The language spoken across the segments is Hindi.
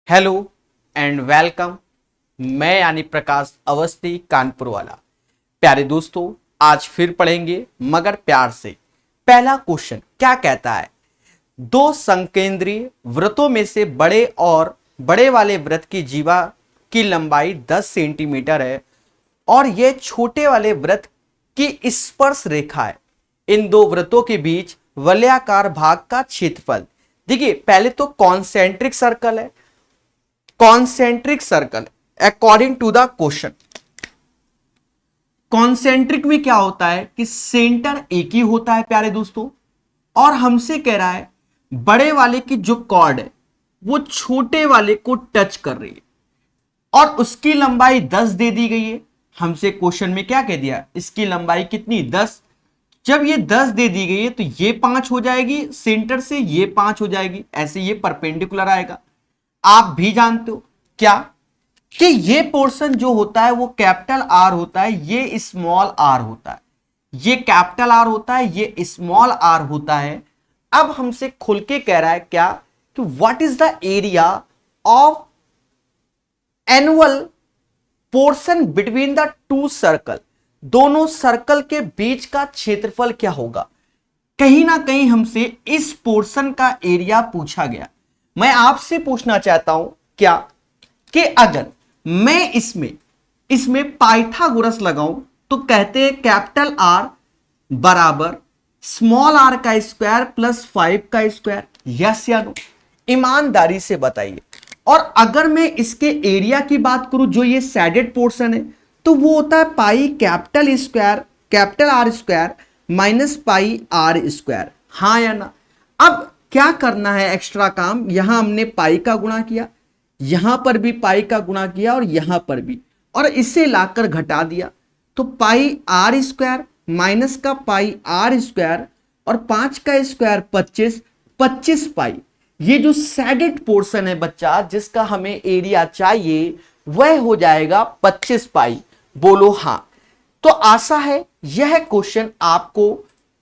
Hello and welcome. मैं यानी प्रकाश अवस्थी कानपुर वाला। प्यारे दोस्तों, आज फिर पढ़ेंगे मगर प्यार से। पहला क्वेश्चन क्या कहता है? दो संकेंद्रीय वृत्तों में से बड़े और बड़े वाले वृत्त की जीवा की लंबाई 10 सेंटीमीटर है और यह छोटे वाले वृत्त की स्पर्श रेखा है। इन दो वृत्तों के बीच वलयाकार भाग का क्षेत्रफल। देखिए, पहले तो कॉन्सेंट्रिक सर्कल है। Concentric circle according to the question, concentric में क्या होता है कि सेंटर एक ही होता है प्यारे दोस्तों, और हमसे कह रहा है बड़े वाले की जो कॉर्ड है वो छोटे वाले को टच कर रही है और उसकी लंबाई 10 दे दी गई है। हमसे क्वेश्चन में क्या कह दिया, इसकी लंबाई कितनी, 10। जब ये 10 दे दी गई है तो ये 5 हो जाएगी, सेंटर से ये 5 हो जाएगी, ऐसे ये परपेंडिकुलर आएगा। आप भी जानते हो क्या कि ये पोर्शन जो होता है वो कैपिटल आर होता है, ये स्मॉल आर होता है। ये कैपिटल आर होता है, ये स्मॉल आर होता है। अब हमसे खुल के कह रहा है क्या कि what is the area of annual portion between the two circle. दोनों सर्कल के बीच का क्षेत्रफल क्या होगा। कहीं ना कहीं हमसे इस पोर्शन का एरिया पूछा गया। मैं आपसे पूछना चाहता हूं क्या कि अगर मैं इसमें पाइथागोरस लगाऊं तो कहते हैं कैपिटल आर बराबर स्मॉल आर का स्क्वायर प्लस 5 का स्क्वायर। यस या नो? ईमानदारी से बताइए। और अगर मैं इसके एरिया की बात करूं, जो ये सैडेड पोर्शन है, तो वो होता है pi capital square capital R square minus pi r square. हाँ या ना? अब क्या करना है एक्स्ट्रा काम, यहां हमने पाई का गुणा किया, यहां पर भी पाई का गुणा किया और यहां पर भी, और इसे लाकर घटा दिया तो पाई आर स्क्वायर माइनस का पाई आर स्क्वायर और 5 का स्क्वायर 25, 25 पाई। ये जो सैडेड पोर्शन है बच्चा, जिसका हमें एरिया चाहिए, वह हो जाएगा 25 पाई। बोलो हाँ। तो आशा है यह क्वेश्चन आपको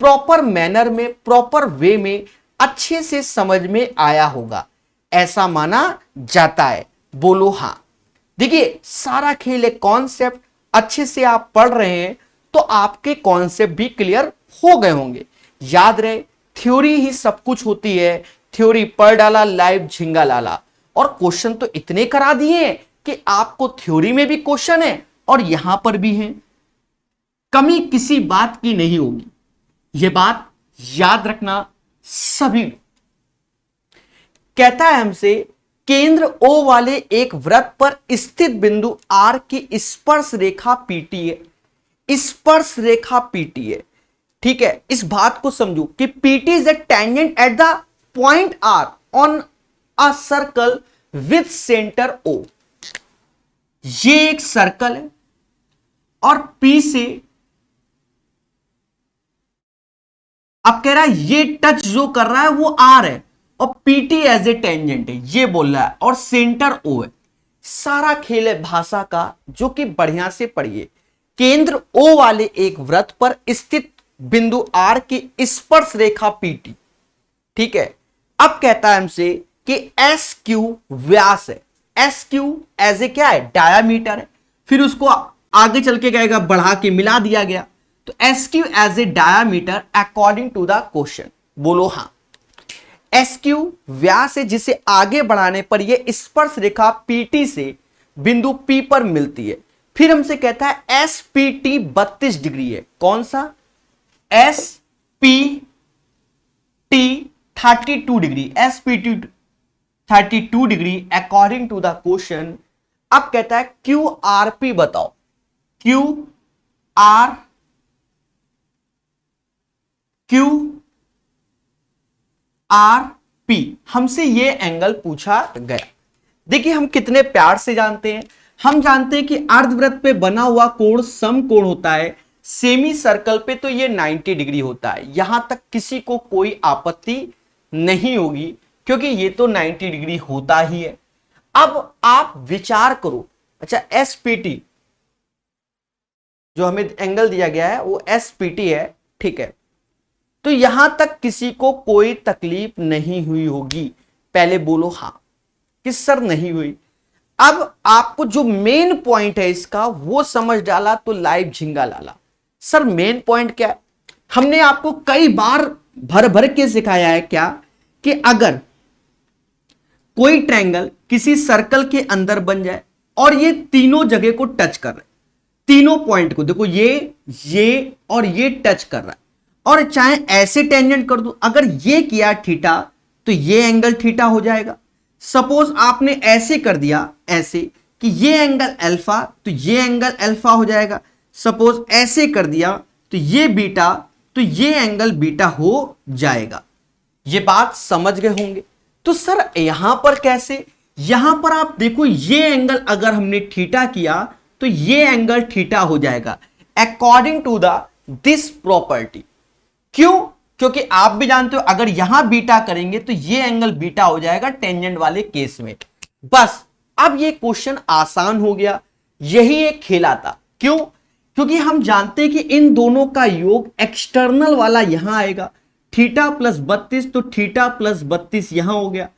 प्रॉपर मैनर में, प्रॉपर वे में अच्छे से समझ में आया होगा, ऐसा माना जाता है। बोलो हाँ। देखिए, सारा खेल है कॉन्सेप्ट। अच्छे से आप पढ़ रहे हैं तो आपके कॉन्सेप्ट भी क्लियर हो गए होंगे। याद रहे, थ्योरी ही सब कुछ होती है। थ्योरी पढ़ डाला, लाइव झिंगा लाला। और क्वेश्चन तो इतने करा दिए कि आपको थ्योरी में भी क्वेश्चन है और यहां पर भी है। कमी किसी बात की नहीं होगी, यह बात याद रखना सभी। कहता है हमसे केंद्र O वाले एक वृत्त पर स्थित बिंदु R की स्पर्श रेखा PT है। स्पर्श रेखा PT है, ठीक है। इस बात को समझो कि PT is a tangent at the point R on a circle with centre O। ये एक सर्कल है और P से अब कह रहा है ये टच जो कर रहा है वो आर है और पीटी एज ए टेंजेंट है, ये बोल रहा है, और सेंटर ओ है। सारा खेल है भाषा का, जो कि बढ़िया से पढ़िए। केंद्र ओ वाले एक वृत्त पर स्थित बिंदु आर की स्पर्श रेखा पीटी, ठीक है। अब कहता है हमसे कि एस क्यू व्यास है। एस क्यू एज ए क्या है, डायामीटर है। फिर उसको आगे चल के कहेगा बढ़ा के मिला दिया गया, तो S Q as a diameter according to the question. बोलो हाँ। एस क्यू व्यास है जिसे आगे बढ़ाने पर यह स्पर्श रेखा पीटी से बिंदु पी पर मिलती है। फिर हमसे कहता है एस पी टी 32 डिग्री है। कौन सा? S P T 32 degree. S P T 32 degree according to the question. अब कहता है क्यू आर पी बताओ। क्यू आर पी हमसे ये एंगल पूछा गया। देखिए, हम कितने प्यार से जानते हैं। हम जानते हैं कि अर्धवृत्त पे बना हुआ कोण समकोण होता है। सेमी सर्कल पे तो ये 90 डिग्री होता है। यहां तक किसी को कोई आपत्ति नहीं होगी, क्योंकि ये तो 90 डिग्री होता ही है। अब आप विचार करो, अच्छा एसपीटी जो हमें एंगल दिया गया है वो एसपीटी है, ठीक है। तो यहां तक किसी को कोई तकलीफ नहीं हुई होगी। पहले बोलो हाँ। कि सर नहीं हुई। अब आपको जो मेन पॉइंट है इसका वो समझ डाला तो लाइव झिंगा लाला। सर मेन पॉइंट क्या है? हमने आपको कई बार भर भर के सिखाया है क्या कि अगर कोई ट्रायंगल किसी सर्कल के अंदर बन जाए और ये तीनों जगह को टच कर रहा है, तीनों पॉइंट को देखो, ये और ये टच कर रहा है, और चाहे ऐसे टेंजेंट कर दूं, अगर ये किया थीटा तो ये एंगल थीटा हो जाएगा। सपोज आपने ऐसे कर दिया, ऐसे कि ये एंगल अल्फा तो ये एंगल अल्फा हो जाएगा। सपोज ऐसे कर दिया तो ये बीटा तो ये एंगल बीटा हो जाएगा। ये बात समझ गए होंगे। तो सर यहां पर कैसे? यहां पर आप देखो, ये एंगल अगर हमने थीटा किया तो ये एंगल थीटा हो जाएगा according to the this property. क्यों? क्योंकि आप भी जानते हो अगर यहां बीटा करेंगे तो ये एंगल बीटा हो जाएगा टेंजेंट वाले केस में। बस अब ये क्वेश्चन आसान हो गया, यही एक खेला था। क्यों? क्योंकि हम जानते हैं कि इन दोनों का योग एक्सटर्नल वाला यहां आएगा, थीटा प्लस 32, तो थीटा प्लस 32 यहां हो गया।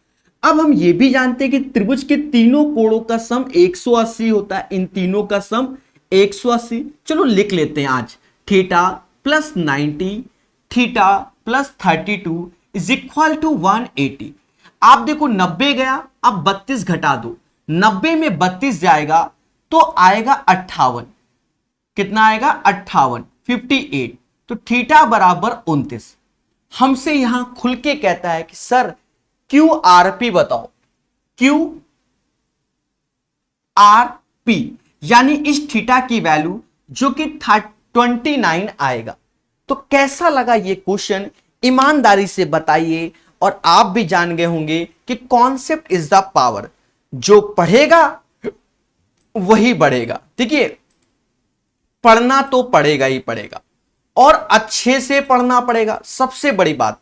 अब हम ये भी जानते हैं कि त्रिभुज के तीनों कोणों का सम 180 होता है, इन तीनों का सम 180। चलो लिख लेते हैं आज, theta plus 90 theta plus 32 is equal to 180। आप देखो 90 गया, अब 32 घटा दो, 90 में 32 जाएगा तो आएगा 58। कितना आएगा? 58, 58। तो थीटा बराबर 29। हमसे यहां खुल के कहता है कि सर क्यू आर पी बताओ, क्यू आर पी, यानी इस थीटा की वैल्यू जो कि 29 आएगा। तो कैसा लगा ये क्वेश्चन? ईमानदारी से बताइए। और आप भी जान गए होंगे कि कॉन्सेप्ट इज द पावर, जो पढ़ेगा वही बढ़ेगा। देखिए पढ़ना तो पड़ेगा ही पड़ेगा, और अच्छे से पढ़ना पड़ेगा। सबसे बड़ी बात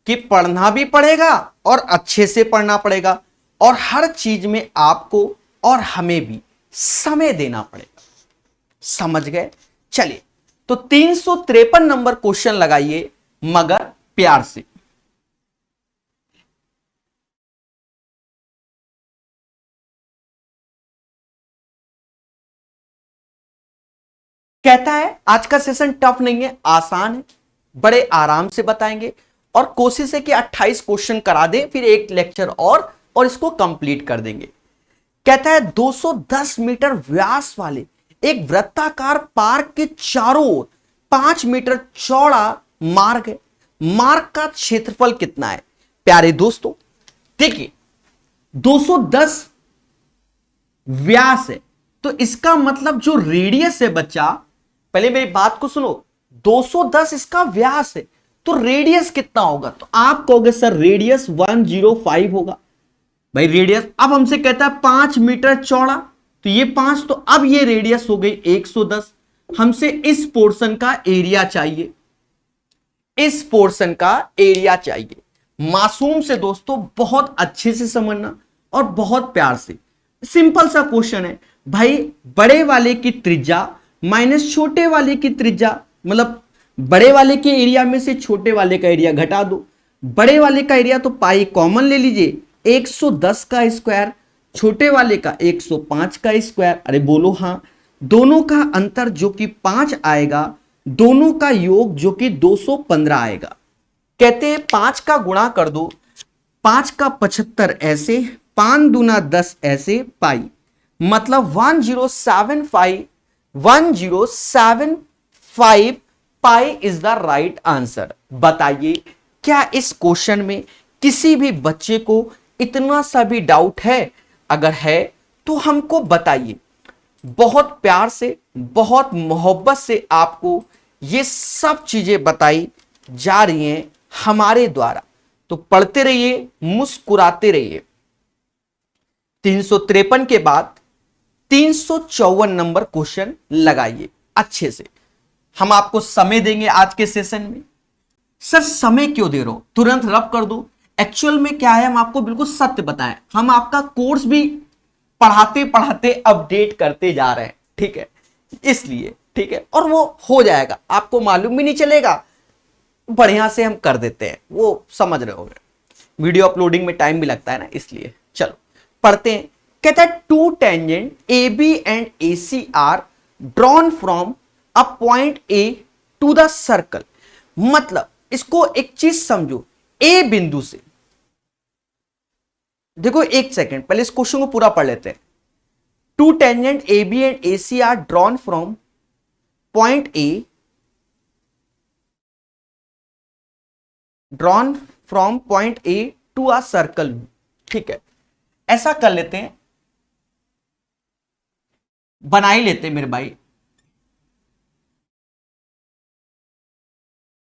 कि पढ़ना भी पड़ेगा और अच्छे से पढ़ना पड़ेगा, और हर चीज में आपको और हमें भी समय देना पड़ेगा। समझ गए? चलिए तो 353 नंबर क्वेश्चन लगाइए, मगर प्यार से। कहता है आज का सेशन टफ नहीं है, आसान है, बड़े आराम से बताएंगे, और कोशिश है कि 28 क्वेश्चन करा दें, फिर एक लेक्चर और इसको कंप्लीट कर देंगे। कहता है 210 मीटर व्यास वाले एक वृत्ताकार पार्क के चारों ओर 5 मीटर चौड़ा मार्ग है। मार्ग का क्षेत्रफल कितना है? प्यारे दोस्तों देखिए 210 व्यास है, तो इसका मतलब जो रेडियस है बच्चा, पहले मेरी बात को सुनो, 210 इसका व्यास है, तो रेडियस कितना होगा? तो आप कहोगे सर रेडियस 105 होगा। भाई रेडियस, अब हमसे कहता है 5 मीटर चौड़ा, तो ये 5, तो अब ये रेडियस हो गई 110। हमसे इस पोर्शन का एरिया चाहिए, इस पोर्शन का एरिया चाहिए। मासूम से दोस्तों बहुत अच्छे से समझना और बहुत प्यार से। सिंपल सा क्वेश्चन है भाई, बड़े वाले की त्रिज्या माइनस छोटे वाले की त्रिज्या, मतलब बड़े वाले के एरिया में से छोटे वाले का एरिया घटा दो। बड़े वाले का एरिया तो पाई कॉमन ले लीजिए, 110 का स्क्वायर, छोटे वाले का 105 का स्क्वायर। अरे बोलो हाँ। दोनों का अंतर जो कि 5 आएगा, दोनों का योग जो कि 215 आएगा। कहते हैं 5 का गुणा कर दो, 5 का 75 ऐसे, 5 दूना 10 ऐसे, पाई, मतलब 1075 pi is the right answer. बताइए क्या इस क्वेश्चन में किसी भी बच्चे को इतना सा भी डाउट है? अगर है तो हमको बताइए। बहुत प्यार से, बहुत मोहब्बत से आपको ये सब चीजें बताई जा रही हैं हमारे द्वारा, तो पढ़ते रहिए, मुस्कुराते रहिए। 353 के बाद 354 नंबर क्वेश्चन लगाइए अच्छे से। हम आपको समय देंगे आज के सेशन में। सर समय क्यों दे रहे हो? तुरंत रब कर दो। एक्चुअल में क्या है, हम आपको बिल्कुल सत्य बताएं, हम आपका कोर्स भी पढ़ाते पढ़ाते अपडेट करते जा रहे हैं, ठीक है, इसलिए, ठीक है, और वो हो जाएगा, आपको मालूम भी नहीं चलेगा, बढ़िया से हम कर देते हैं, वो समझ रहे होगे। वीडियो अपलोडिंग में टाइम भी लगता है ना, इसलिए। चलो पढ़ते हैं। कहता है two tangent A B and A C are drawn from a point A to the circle. मतलब इसको एक चीज समझो, ए बिंदु से, देखो एक सेकंड पहले इस क्वेश्चन को पूरा पढ़ लेते हैं। Two tangent A B and A C are drawn from point A, drawn from point A to a circle. ठीक है, ऐसा कर लेते हैं, बना ही लेते हैं मेरे भाई।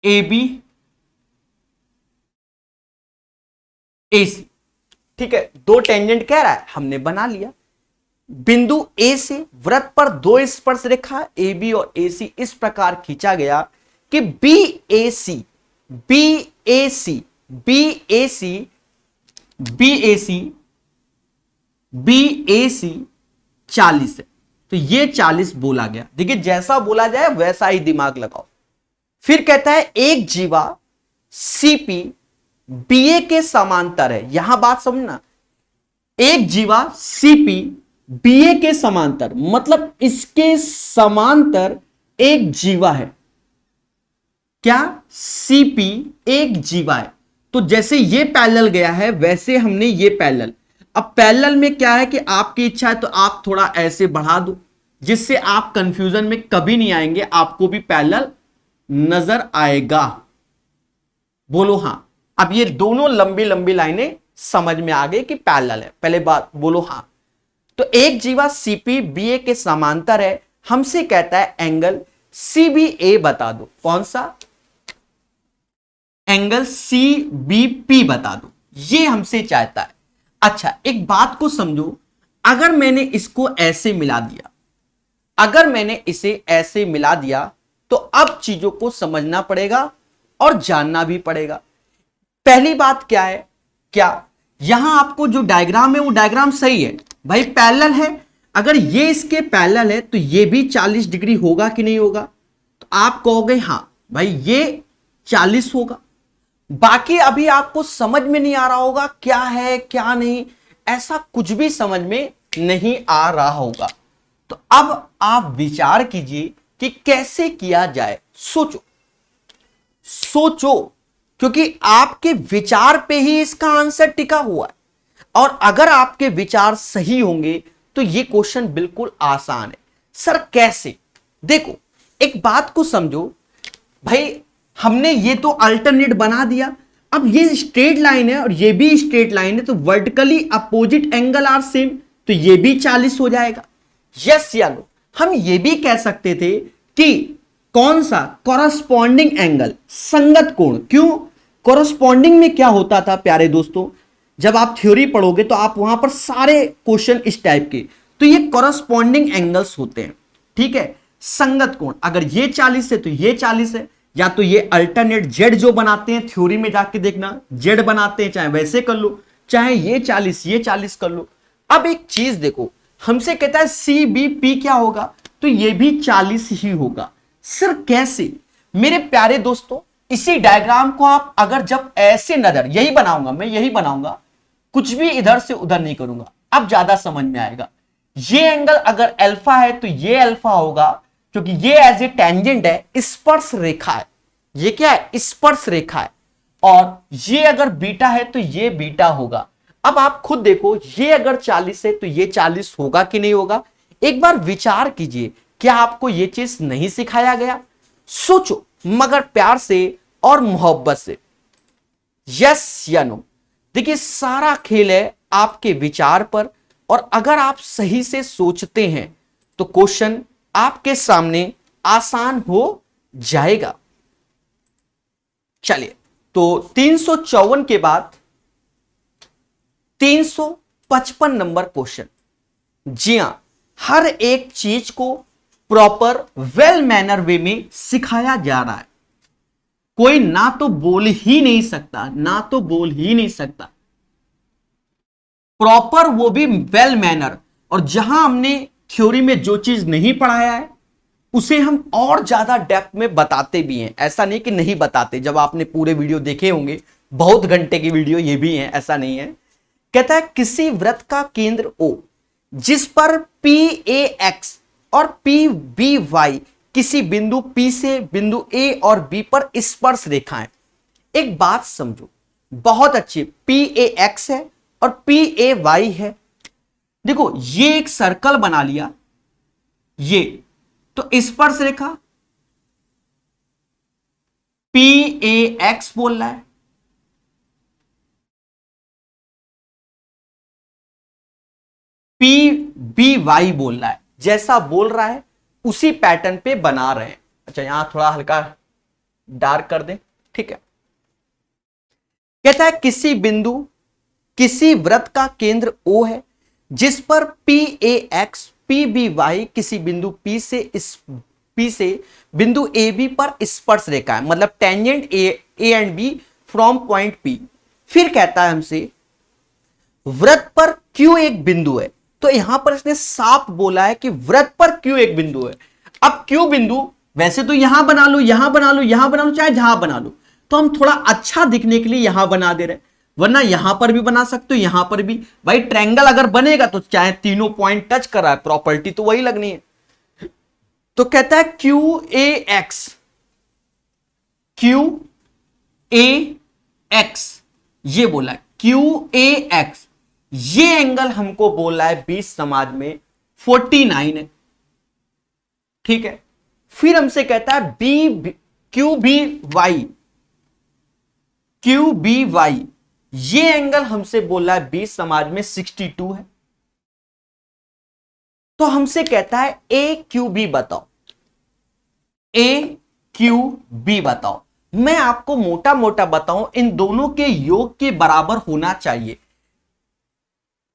ए बी ए सी, ठीक है, दो टेंजेंट कह रहा है, हमने बना लिया। बिंदु ए से वृत्त पर दो स्पर्श रेखा ए बी और ए सी इस प्रकार खींचा गया कि बी ए सी, बी ए सी, बी ए सी, बी ए सी, बी ए सी 40 है। तो ये 40 बोला गया। देखिए जैसा बोला जाए वैसा ही दिमाग लगाओ। फिर कहता है एक जीवा सीपी बीए के समांतर है। यहां बात समझना, एक जीवा सीपी बीए के समांतर, मतलब इसके समांतर एक जीवा है। क्या? सीपी एक जीवा है। तो जैसे ये पैरेलल गया है वैसे हमने ये पैरेलल, अब पैरेलल में क्या है कि आपकी इच्छा है तो आप थोड़ा ऐसे बढ़ा दो जिससे आप कंफ्यूजन में कभी नहीं आएंगे, आपको भी पैरेलल नजर आएगा। बोलो हां। अब ये दोनों लंबी लंबी लाइनें समझ में आ गई कि पैरेलल है। पहले बात बोलो हां। तो एक जीवा सीपी बीए के समांतर है, हमसे कहता है एंगल सीबीए बता दो। कौन सा? एंगल सीबीपी बता दो, ये हमसे चाहता है। अच्छा एक बात को समझो, अगर मैंने इसको ऐसे मिला दिया, अगर मैंने इसे ऐसे मिला दिया तो अब चीजों को समझना पड़ेगा और जानना भी पड़ेगा। पहली बात क्या है, क्या यहां आपको जो डायग्राम है वो डायग्राम सही है भाई, पैरेलल है। अगर ये इसके पैरेलल है तो ये भी 40 डिग्री होगा कि नहीं होगा? तो आप कहोगे हां भाई ये 40 होगा। बाकी अभी आपको समझ में नहीं आ रहा होगा क्या है क्या नहीं, ऐसा कुछ भी समझ में नहीं आ रहा होगा। तो अब आप विचार कीजिए कि कैसे किया जाए। सोचो सोचो, क्योंकि आपके विचार पे ही इसका आंसर टिका हुआ है। और अगर आपके विचार सही होंगे तो ये क्वेश्चन बिल्कुल आसान है। सर कैसे? देखो एक बात को समझो भाई, हमने ये तो अल्टरनेट बना दिया। अब ये स्ट्रेट लाइन है और ये भी स्ट्रेट लाइन है, तो vertically opposite angle are same, तो ये भी 40 हो जाएगा। यस या नो? हम ये भी कह सकते थे कि कौन सा? कॉरस्पॉन्डिंग एंगल, संगत कोण। क्यों? कॉरस्पॉन्डिंग में क्या होता था प्यारे दोस्तों, जब आप थ्योरी पढ़ोगे तो आप वहां पर सारे क्वेश्चन इस टाइप के, तो ये कॉरस्पॉन्डिंग एंगल्स होते हैं। ठीक है, संगत कोण, अगर ये 40 है तो ये 40 है, या तो ये अल्टरनेट जेड जो बनाते हैं, थ्योरी में जाके देखना जेड बनाते हैं, चाहे वैसे कर लो, चाहे ये 40 कर लो। अब एक चीज देखो, हमसे कहता है सी बी पी क्या होगा, तो ये भी 40 ही होगा। सर कैसे? मेरे प्यारे दोस्तों, इसी डायग्राम को आप अगर जब ऐसे नजर, यही बनाऊंगा मैं, यही बनाऊंगा, कुछ भी इधर से उधर नहीं करूंगा, अब ज्यादा समझ में आएगा। ये एंगल अगर अल्फा है तो ये अल्फा होगा, क्योंकि ये एज ए टेंजेंट है, स्पर्श रेखा है। ये क्या है? स्पर्श रेखा है। और ये अगर बीटा है तो ये बीटा होगा। अब आप खुद देखो, ये अगर 40 है तो ये 40 होगा कि नहीं होगा? एक बार विचार कीजिए, क्या आपको ये चीज नहीं सिखाया गया? सोचो मगर प्यार से और मोहब्बत से। यस या नो? देखिए सारा खेल है आपके विचार पर, और अगर आप सही से सोचते हैं तो क्वेश्चन आपके सामने आसान हो जाएगा। चलिए, तो 354 के बाद 355 नंबर क्वेश्चन। जी हां, हर एक चीज को प्रॉपर वेल मैनर वे में सिखाया जा रहा है। कोई ना तो बोल ही नहीं सकता, ना तो बोल ही नहीं सकता, प्रॉपर, वो भी वेल मैनर। और जहां हमने थ्योरी में जो चीज नहीं पढ़ाया है उसे हम और ज्यादा डेप्थ में बताते भी हैं। ऐसा नहीं कि नहीं बताते, जब आपने पूरे वीडियो देखे होंगे, बहुत घंटे की वीडियो ये भी है, ऐसा नहीं है। कहता है किसी वृत्त का केंद्र O जिस पर PAX और PBY किसी बिंदु P से बिंदु A और B पर स्पर्श रेखाएं। एक बात समझो बहुत अच्छी, PAX है और PAY है। देखो ये एक सर्कल बना लिया, ये तो स्पर्श रेखा PAX बोल रहा है, PBY बोल रहा है, जैसा बोल रहा है उसी पैटर्न पे बना रहे हैं। अच्छा यहां थोड़ा हल्का डार्क कर दें, ठीक है। कहता है किसी वृत्त का केंद्र O है जिस पर PAX PBY किसी बिंदु P से बिंदु AB पर स्पर्श रेखा है, मतलब tangent A and B from point P। फिर कहता है हमसे वृत्त पर Q एक बिंदु है, तो यहां पर इसने साफ बोला है कि वृत्त पर Q एक बिंदु है। अब Q बिंदु वैसे तो यहां बना लो, यहां बना लो, यहां बना लो, चाहे जहां बना लो, तो हम थोड़ा अच्छा दिखने के लिए यहां बना दे रहे हैं, वरना यहां पर भी बना सकते हो, यहां पर भी। भाई ट्रायंगल अगर बनेगा तो चाहे तीनों पॉइंट टच कर रहा है, प्रॉपर्टी तो वही लगनी है। तो कहता है QAX ये बोला है QAX, ये एंगल हमको बोला है 20 समाज में 49 है, ठीक है। फिर हमसे कहता है QBY ये एंगल हमसे बोला है 20 समाज में 62 है। तो हमसे कहता है AQB बताओ, AQB बताओ। मैं आपको मोटा मोटा बताऊं, इन दोनों के योग के बराबर होना चाहिए,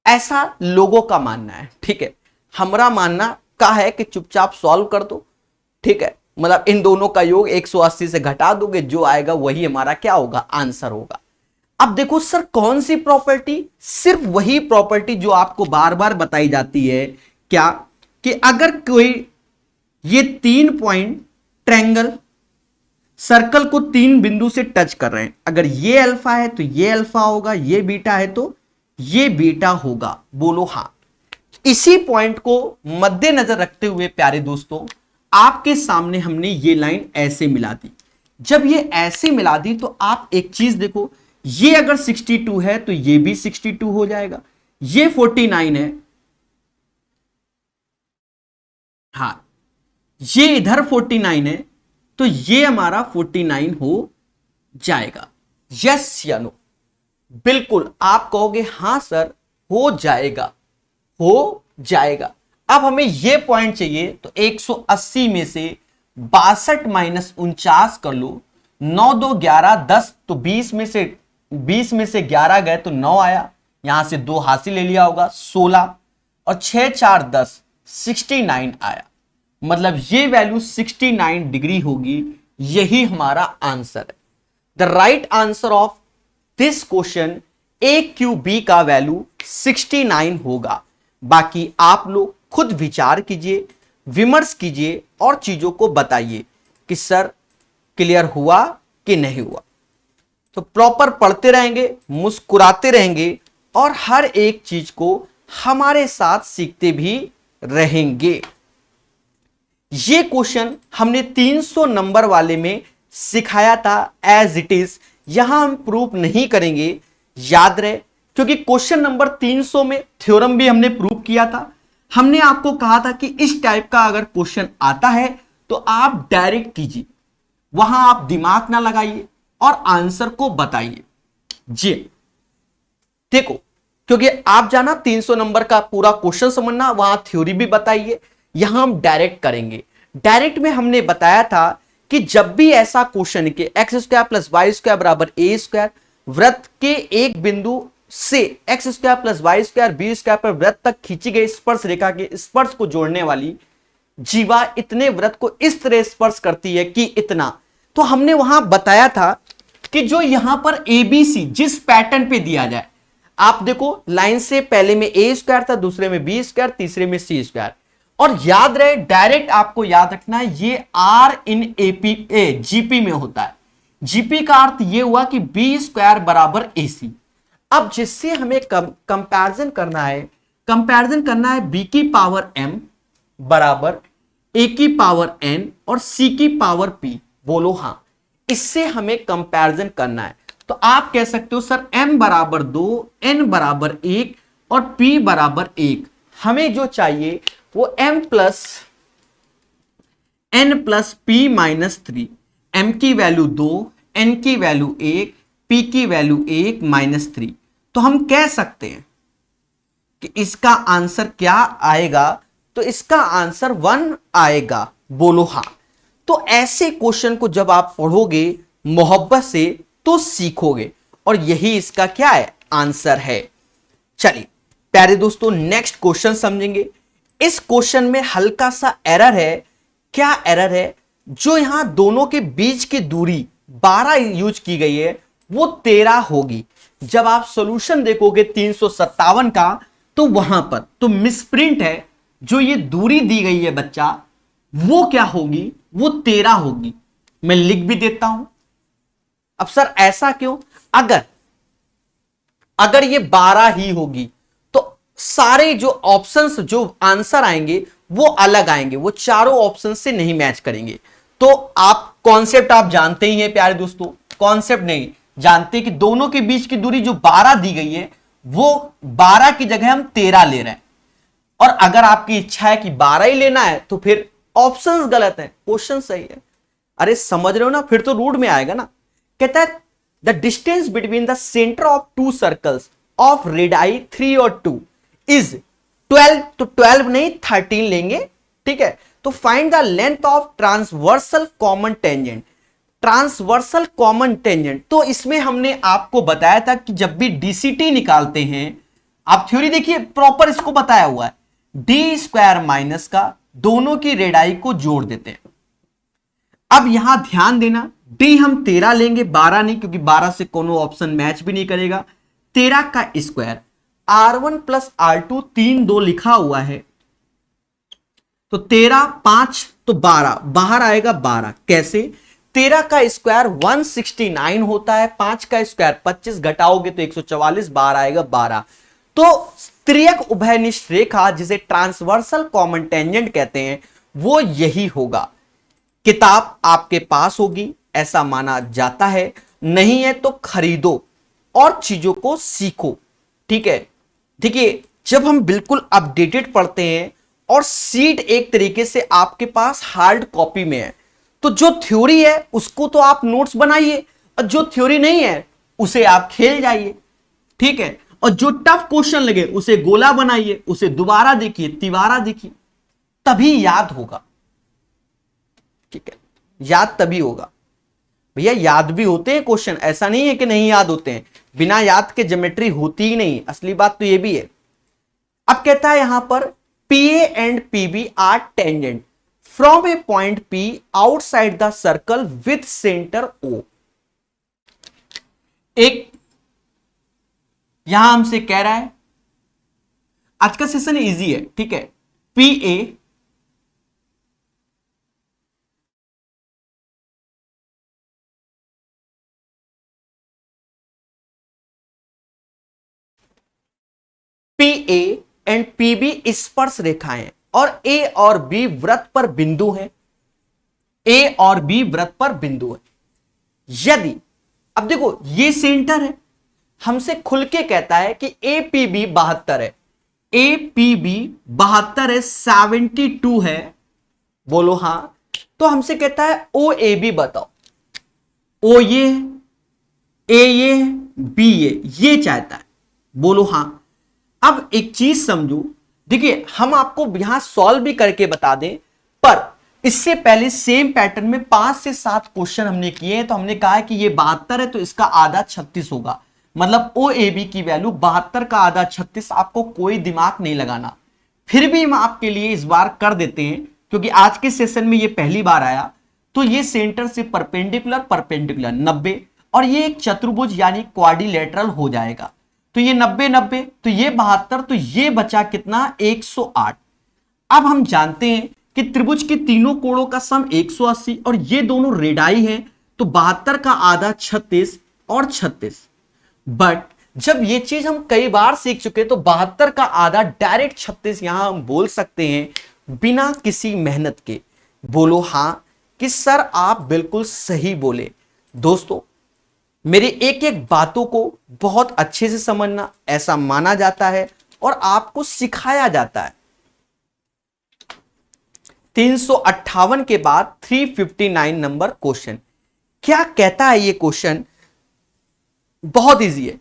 ऐसा लोगों का मानना है, ठीक है। हमारा मानना का है कि चुपचाप सॉल्व कर दो, ठीक है। मतलब इन दोनों का योग 180 से घटा दोगे, जो आएगा वही हमारा क्या होगा, आंसर होगा। अब देखो सर कौन सी प्रॉपर्टी, सिर्फ वही प्रॉपर्टी जो आपको बार बार बताई जाती है, क्या कि अगर कोई ये 3 पॉइंट ट्रायंगल सर्कल को 3 बिंदु से टच कर रहे हैं, अगर ये अल्फा है तो ये अल्फा होगा, ये बीटा है तो ये बीटा होगा, बोलो हां। इसी पॉइंट को मद्देनजर रखते हुए प्यारे दोस्तों आपके सामने हमने ये लाइन ऐसे मिला दी। जब ये ऐसे मिला दी तो आप एक चीज देखो, ये अगर 62 है तो ये भी 62 हो जाएगा, ये 49 है, हाँ ये इधर 49 है तो ये हमारा 49 हो जाएगा। यस या नो? बिल्कुल आप कहोगे हां सर हो जाएगा, हो जाएगा। अब हमें ये पॉइंट चाहिए तो 180 में से 62 माइनस 49 कर लो, 9 2 11 10, तो 20 में से 11 गए तो 9 आया, यहां से 2 हासिल ले लिया होगा 16, और 6 4 10 69 आया, मतलब ये वैल्यू 69 डिग्री होगी। यही हमारा आंसर है। The right answer of this question AQB का वैल्यू 69 होगा। बाकी आप लोग खुद विचार कीजिए, विमर्श कीजिए और चीजों को बताइए कि सर क्लियर हुआ कि नहीं हुआ। तो प्रॉपर पढ़ते रहेंगे, मुस्कुराते रहेंगे और हर एक चीज को हमारे साथ सीखते भी रहेंगे। ये क्वेश्चन हमने 300 नंबर वाले में सिखाया था एज इट इज, यहां हम प्रूफ नहीं करेंगे, याद रहे, क्योंकि क्वेश्चन नंबर 300 में थ्योरम भी हमने प्रूव किया था। हमने आपको कहा था कि इस टाइप का अगर क्वेश्चन आता है तो आप डायरेक्ट कीजिए, वहां आप दिमाग ना लगाइए और आंसर को बताइए। जी देखो, क्योंकि आप जाना 300 नंबर का पूरा क्वेश्चन समझना, वहां थ्योरी भी बताइए, यहां हम डायरेक्ट करेंगे। डायरेक्ट में हमने बताया था कि जब भी ऐसा क्वेश्चन के x² + y² बराबर a², वृत्त के एक बिंदु से x² + y² b² पर वृत्त तक खींची गई स्पर्श रेखा के स्पर्श को जोड़ने वाली जीवा इतने वृत्त को इस तरह स्पर्श करती है कि इतना। तो हमने वहां बताया था कि जो यहां पर ABC जिस पैटर्न पे दिया जाए, आप देखो लाइन से पहले में a² था, दूसरे में b², तीसरे में c², और याद रहे डायरेक्ट आपको याद रखना है ये R in GP में होता है। GP का अर्थ ये हुआ कि b² बराबर AC। अब जिससे हमें कंपैरिजन करना है, कंपैरिजन करना है b की पावर m बराबर a की पावर n और c की पावर p। बोलो हां, इससे हमें कंपैरिजन करना है। तो आप कह सकते हो सर m बराबर 2, n बराबर 1 और p बराबर 1। हमें जो चाहिए वो m plus n plus p minus 3। m की वैल्यू 2, n की वैल्यू 1, p की वैल्यू 1 माइनस 3। तो हम कह सकते हैं कि इसका आंसर क्या आएगा, तो इसका आंसर 1 आएगा। बोलो हां। तो ऐसे क्वेश्चन को जब आप पढ़ोगे मोहब्बत से तो सीखोगे, और यही इसका क्या है, आंसर है। चलिए प्यारे दोस्तों, नेक्स्ट क्वेश्चन समझेंगे। इस क्वेश्चन में हल्का सा एरर है। क्या एरर है? जो यहां दोनों के बीच की दूरी 12 यूज की गई है वो 13 होगी। जब आप सॉल्यूशन देखोगे 357 का, तो वहां पर तो मिसप्रिंट है। जो ये दूरी दी गई है बच्चा, वो क्या होगी, वो 13 होगी। मैं लिख भी देता हूं। अब सर ऐसा क्यों? अगर ये 12 ही होगी तो सारे जो ऑप्शंस, जो आंसर आएंगे वो अलग आएंगे, वो चारों ऑप्शन से नहीं मैच करेंगे। तो आप कॉन्सेप्ट आप जानते ही हैं प्यारे दोस्तों, कॉन्सेप्ट नहीं जानते कि दोनों के बीच की दूरी जो 12 दी गई है वो 12 की जगह हम 13 ले रहे हैं। और अगर आपकी इच्छा है कि 12 ही लेना है तो फिर ऑप्शंस गलत है, क्वेश्चन सही है। अरे समझ रहे हो ना, फिर तो रूट में आएगा ना। कहता है the distance between the centre of to circles of radii 3 और 2 इज 12। तो 12 नहीं 13 लेंगे, ठीक है। तो find the length of transversal common tangent. Transversal common tangent, तो इसमें हमने आपको बताया था कि जब भी डीसीटी निकालते हैं, आप थ्योरी देखिए प्रॉपर, इसको बताया हुआ है, डी स्क्वायर माइनस का दोनों की रेडियाई को जोड़ देते हैं। अब यहां ध्यान देना, डी हम 13 लेंगे, 12 नहीं, क्योंकि 12 से कोनो ऑप्शन मैच भी नहीं करेगा। 13 का स्क्वायर R1 प्लस R2 3 2 लिखा हुआ है, तो 13 5 तो 12 बाहर आएगा 12। कैसे? 13 का स्क्वायर 169 होता है, 5 का स्क्वायर 25 घटाओगे तो 144, बाहर आएगा 12। तो त्रियक उभयनिष्ठ रेखा जिसे ट्रांसवर्सल कॉमन टेंजेंट कहते हैं वो यही होगा। किताब आपके पास होगी ऐसा माना जाता है, नहीं है तो खरीदो और चीजों को सीखो, ठीक है। देखिए जब हम बिल्कुल अपडेटेड पढ़ते हैं और सीट एक तरीके से आपके पास हार्ड कॉपी में है, तो जो थ्योरी है उसको तो आप नोट्स बनाइए, और जो थ्योरी नहीं है उसे आप खेल जाइए, ठीक है। और जो टफ क्वेश्चन लगे उसे गोला बनाइए, उसे दोबारा देखिए, तिबारा देखिए, तभी याद होगा, ठीक है। याद तभी होगा भैया, याद भी होते हैं क्वेश्चन, ऐसा नहीं है कि नहीं याद होते हैं। बिना याद के ज्योमेट्री होती ही नहीं, असली बात तो ये भी है। अब कहता है यहां पर PA and PB are tangent from a point P outside the circle with centre O। एक यहां हमसे कह रहा है, आज का सेशन इजी है, ठीक है। PA एंड PB स्पर्श रेखाएं और A और B वृत्त पर बिंदु है, A और B वृत्त पर बिंदु है। यदि, अब देखो ये सेंटर है, हमसे खुल के कहता है कि APB 72 है, APB 72 है, 72 है, बोलो हां। तो हमसे कहता है OAB बताओ, O ये है, A ये है, B ये चाहता है, बोलो हां। अब एक चीज समझो, देखिए हम आपको यहां सॉल्व भी करके बता दें, पर इससे पहले सेम पैटर्न में 5 से 7 क्वेश्चन हमने किए हैं। तो हमने कहा है कि ये 72 है तो इसका आधा 36 होगा, मतलब OAB की वैल्यू 72 का आधा 36। आपको कोई दिमाग नहीं लगाना, फिर भी हम आपके लिए इस बार कर देते हैं क्योंकि आज के सेशन में ये पहली बार आया। तो ये सेंटर से परपेंडिकुलर 90, और ये एक चतुर्भुज यानी क्वाड्रिलेटरल हो जाएगा। तो ये 90 90, तो ये 72, तो ये बचा कितना, 108। अब हम जानते हैं कि त्रिभुज के तीनों कोणों का सम 180, और ये दोनों रेडियाई है, तो 72 का आधा 36 और 36। बट जब ये चीज हम कई बार सीख चुके तो 72 का आधा डायरेक्ट 36 यहां हम बोल सकते हैं बिना किसी मेहनत के। बोलो हां कि सर आप बिल्कुल सही बोले। दोस्तों, मेरी एक एक बातों को बहुत अच्छे से समझना, ऐसा माना जाता है और आपको सिखाया जाता है। 358 के बाद 359 नंबर क्वेश्चन क्या कहता है? ये क्वेश्चन बहुत इजी है।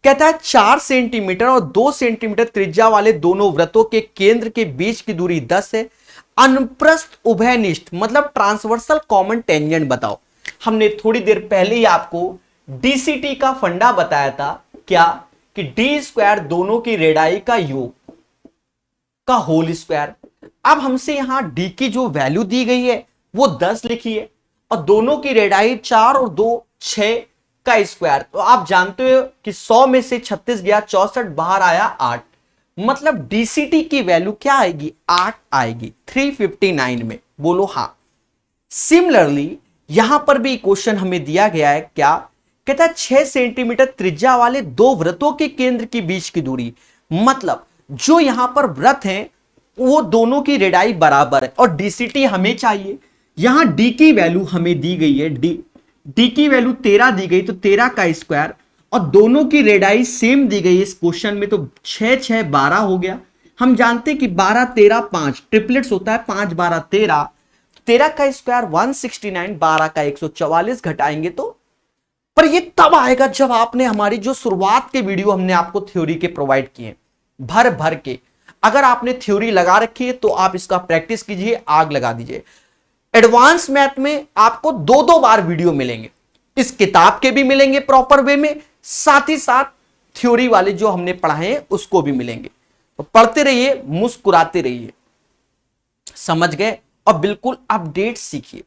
कहता है 4 सेंटीमीटर और 2 सेंटीमीटर त्रिज्या वाले दोनों वृत्तों के केंद्र के बीच की दूरी 10 है। अनुप्रस्थ उभयनिष्ठ मतलब ट्रांसवर्सल कॉमन टेंजेंट बताओ। हमने थोड़ी देर पहले ही आपको डीसीटी का फंडा बताया था, क्या कि डी स्क्वायर दोनों की रेडियाई का योग का होल स्क्वायर। अब हमसे यहां डी की जो वैल्यू दी गई है वो 10 लिखी है और दोनों की रेडियाई 4 और 2 6 का स्क्वायर। तो आप जानते हो कि 100 में से 36 गया, 64 बाहर आया 8, मतलब डीसीटी की वैल्यू क्या आएगी? 8 आएगी 359 में। बोलो हां। सिमिलरली यहां पर भी क्वेश्चन हमें दिया गया है, क्या कहता है 6 सेंटीमीटर त्रिज्या वाले दो वृत्तों के केंद्र के बीच की दूरी, मतलब जो यहां पर वृत्त हैं वो दोनों की रेडियाई बराबर है और डीसीटी हमें चाहिए। यहां डी की वैल्यू हमें दी गई है, डी की वैल्यू 13 दी गई, तो 13 का स्क्वायर और दोनों की रेडियाई सेम दी गई इस क्वेश्चन में, तो 6 6 12 हो गया। हम जानते हैं कि 12 13 5 ट्रिपलेट्स होता है, 5 12 13, 13 का स्क्वायर 169, 12 का 144 घटाएंगे तो, पर ये तब आएगा जब आपने हमारी जो शुरुआत के वीडियो हमने आपको थ्योरी के प्रोवाइड किए भर भर के, अगर आपने थ्योरी लगा रखी है तो आप इसका प्रैक्टिस कीजिए, आग लगा दीजिए। एडवांस मैथ में आपको 2-2 बार वीडियो मिलेंगे, इस किताब के भी मिलेंगे प्रॉपर वे में, साथ ही साथ थ्योरी वाले जो हमने पढ़ाए हैं उसको भी मिलेंगे। तो पढ़ते रहिए, मुस्कुराते रहिए। समझ गए? और बिल्कुल अपडेट सीखिए।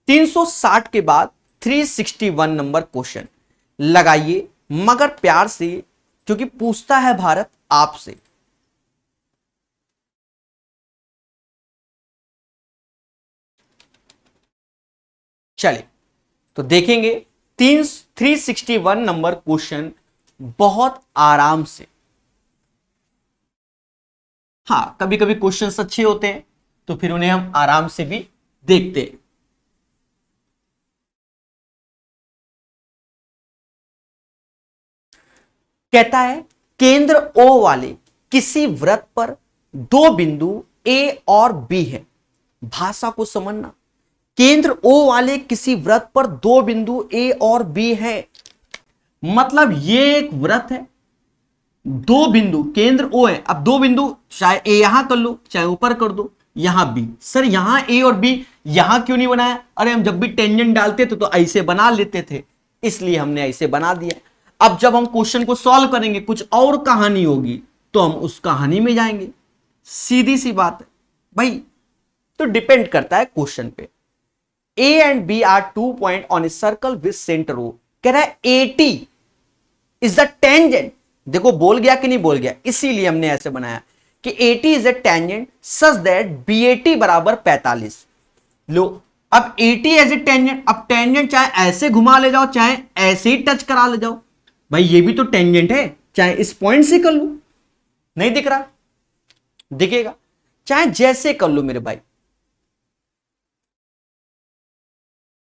360 के बाद 361 नंबर क्वेश्चन लगाइए, मगर प्यार से, क्योंकि पूछता है भारत आपसे। चलिए तो देखेंगे 361 नंबर क्वेश्चन बहुत आराम से। हां, कभी कभी क्वेश्चन अच्छे होते हैं तो फिर उन्हें हम आराम से भी देखते हैं। कहता है केंद्र O वाले किसी वृत्त पर दो बिंदु A और B है। भाषा को समझना, केंद्र O वाले किसी वृत्त पर दो बिंदु A और B है, मतलब ये एक वृत्त है, दो बिंदु, केंद्र O है। अब दो बिंदु, चाहे A यहां कर लो चाहे ऊपर कर दो, यहां B। सर यहां A और B यहां क्यों नहीं बनाया? अरे हम जब भी टेंजेंट डालते थे तो ऐसे बना लेते थे, इसलिए हमने ऐसे बना दिया। अब जब हम क्वेश्चन को सॉल्व करेंगे कुछ और कहानी होगी तो हम उस कहानी में जाएंगे, सीधी सी बात है भाई। तो डिपेंड करता है क्वेश्चन पे। A and B are 2 points on a circle with center O। कह रहा है 80 is the tangent। देखो बोल गया कि नहीं बोल गया, इसीलिए हमने ऐसे बनाया कि 80 is a tangent such that BAT बराबर 45। लो, अब 80 एज ए टेंजेंट, अब टेंजेंट चाहे ऐसे घुमा ले जाओ चाहे ऐसे ही टच करा ले जाओ, भाई ये भी तो टेंजेंट है, चाहे इस पॉइंट से कर लो, नहीं दिख रहा? दिखेगा, चाहे जैसे कर लो मेरे भाई,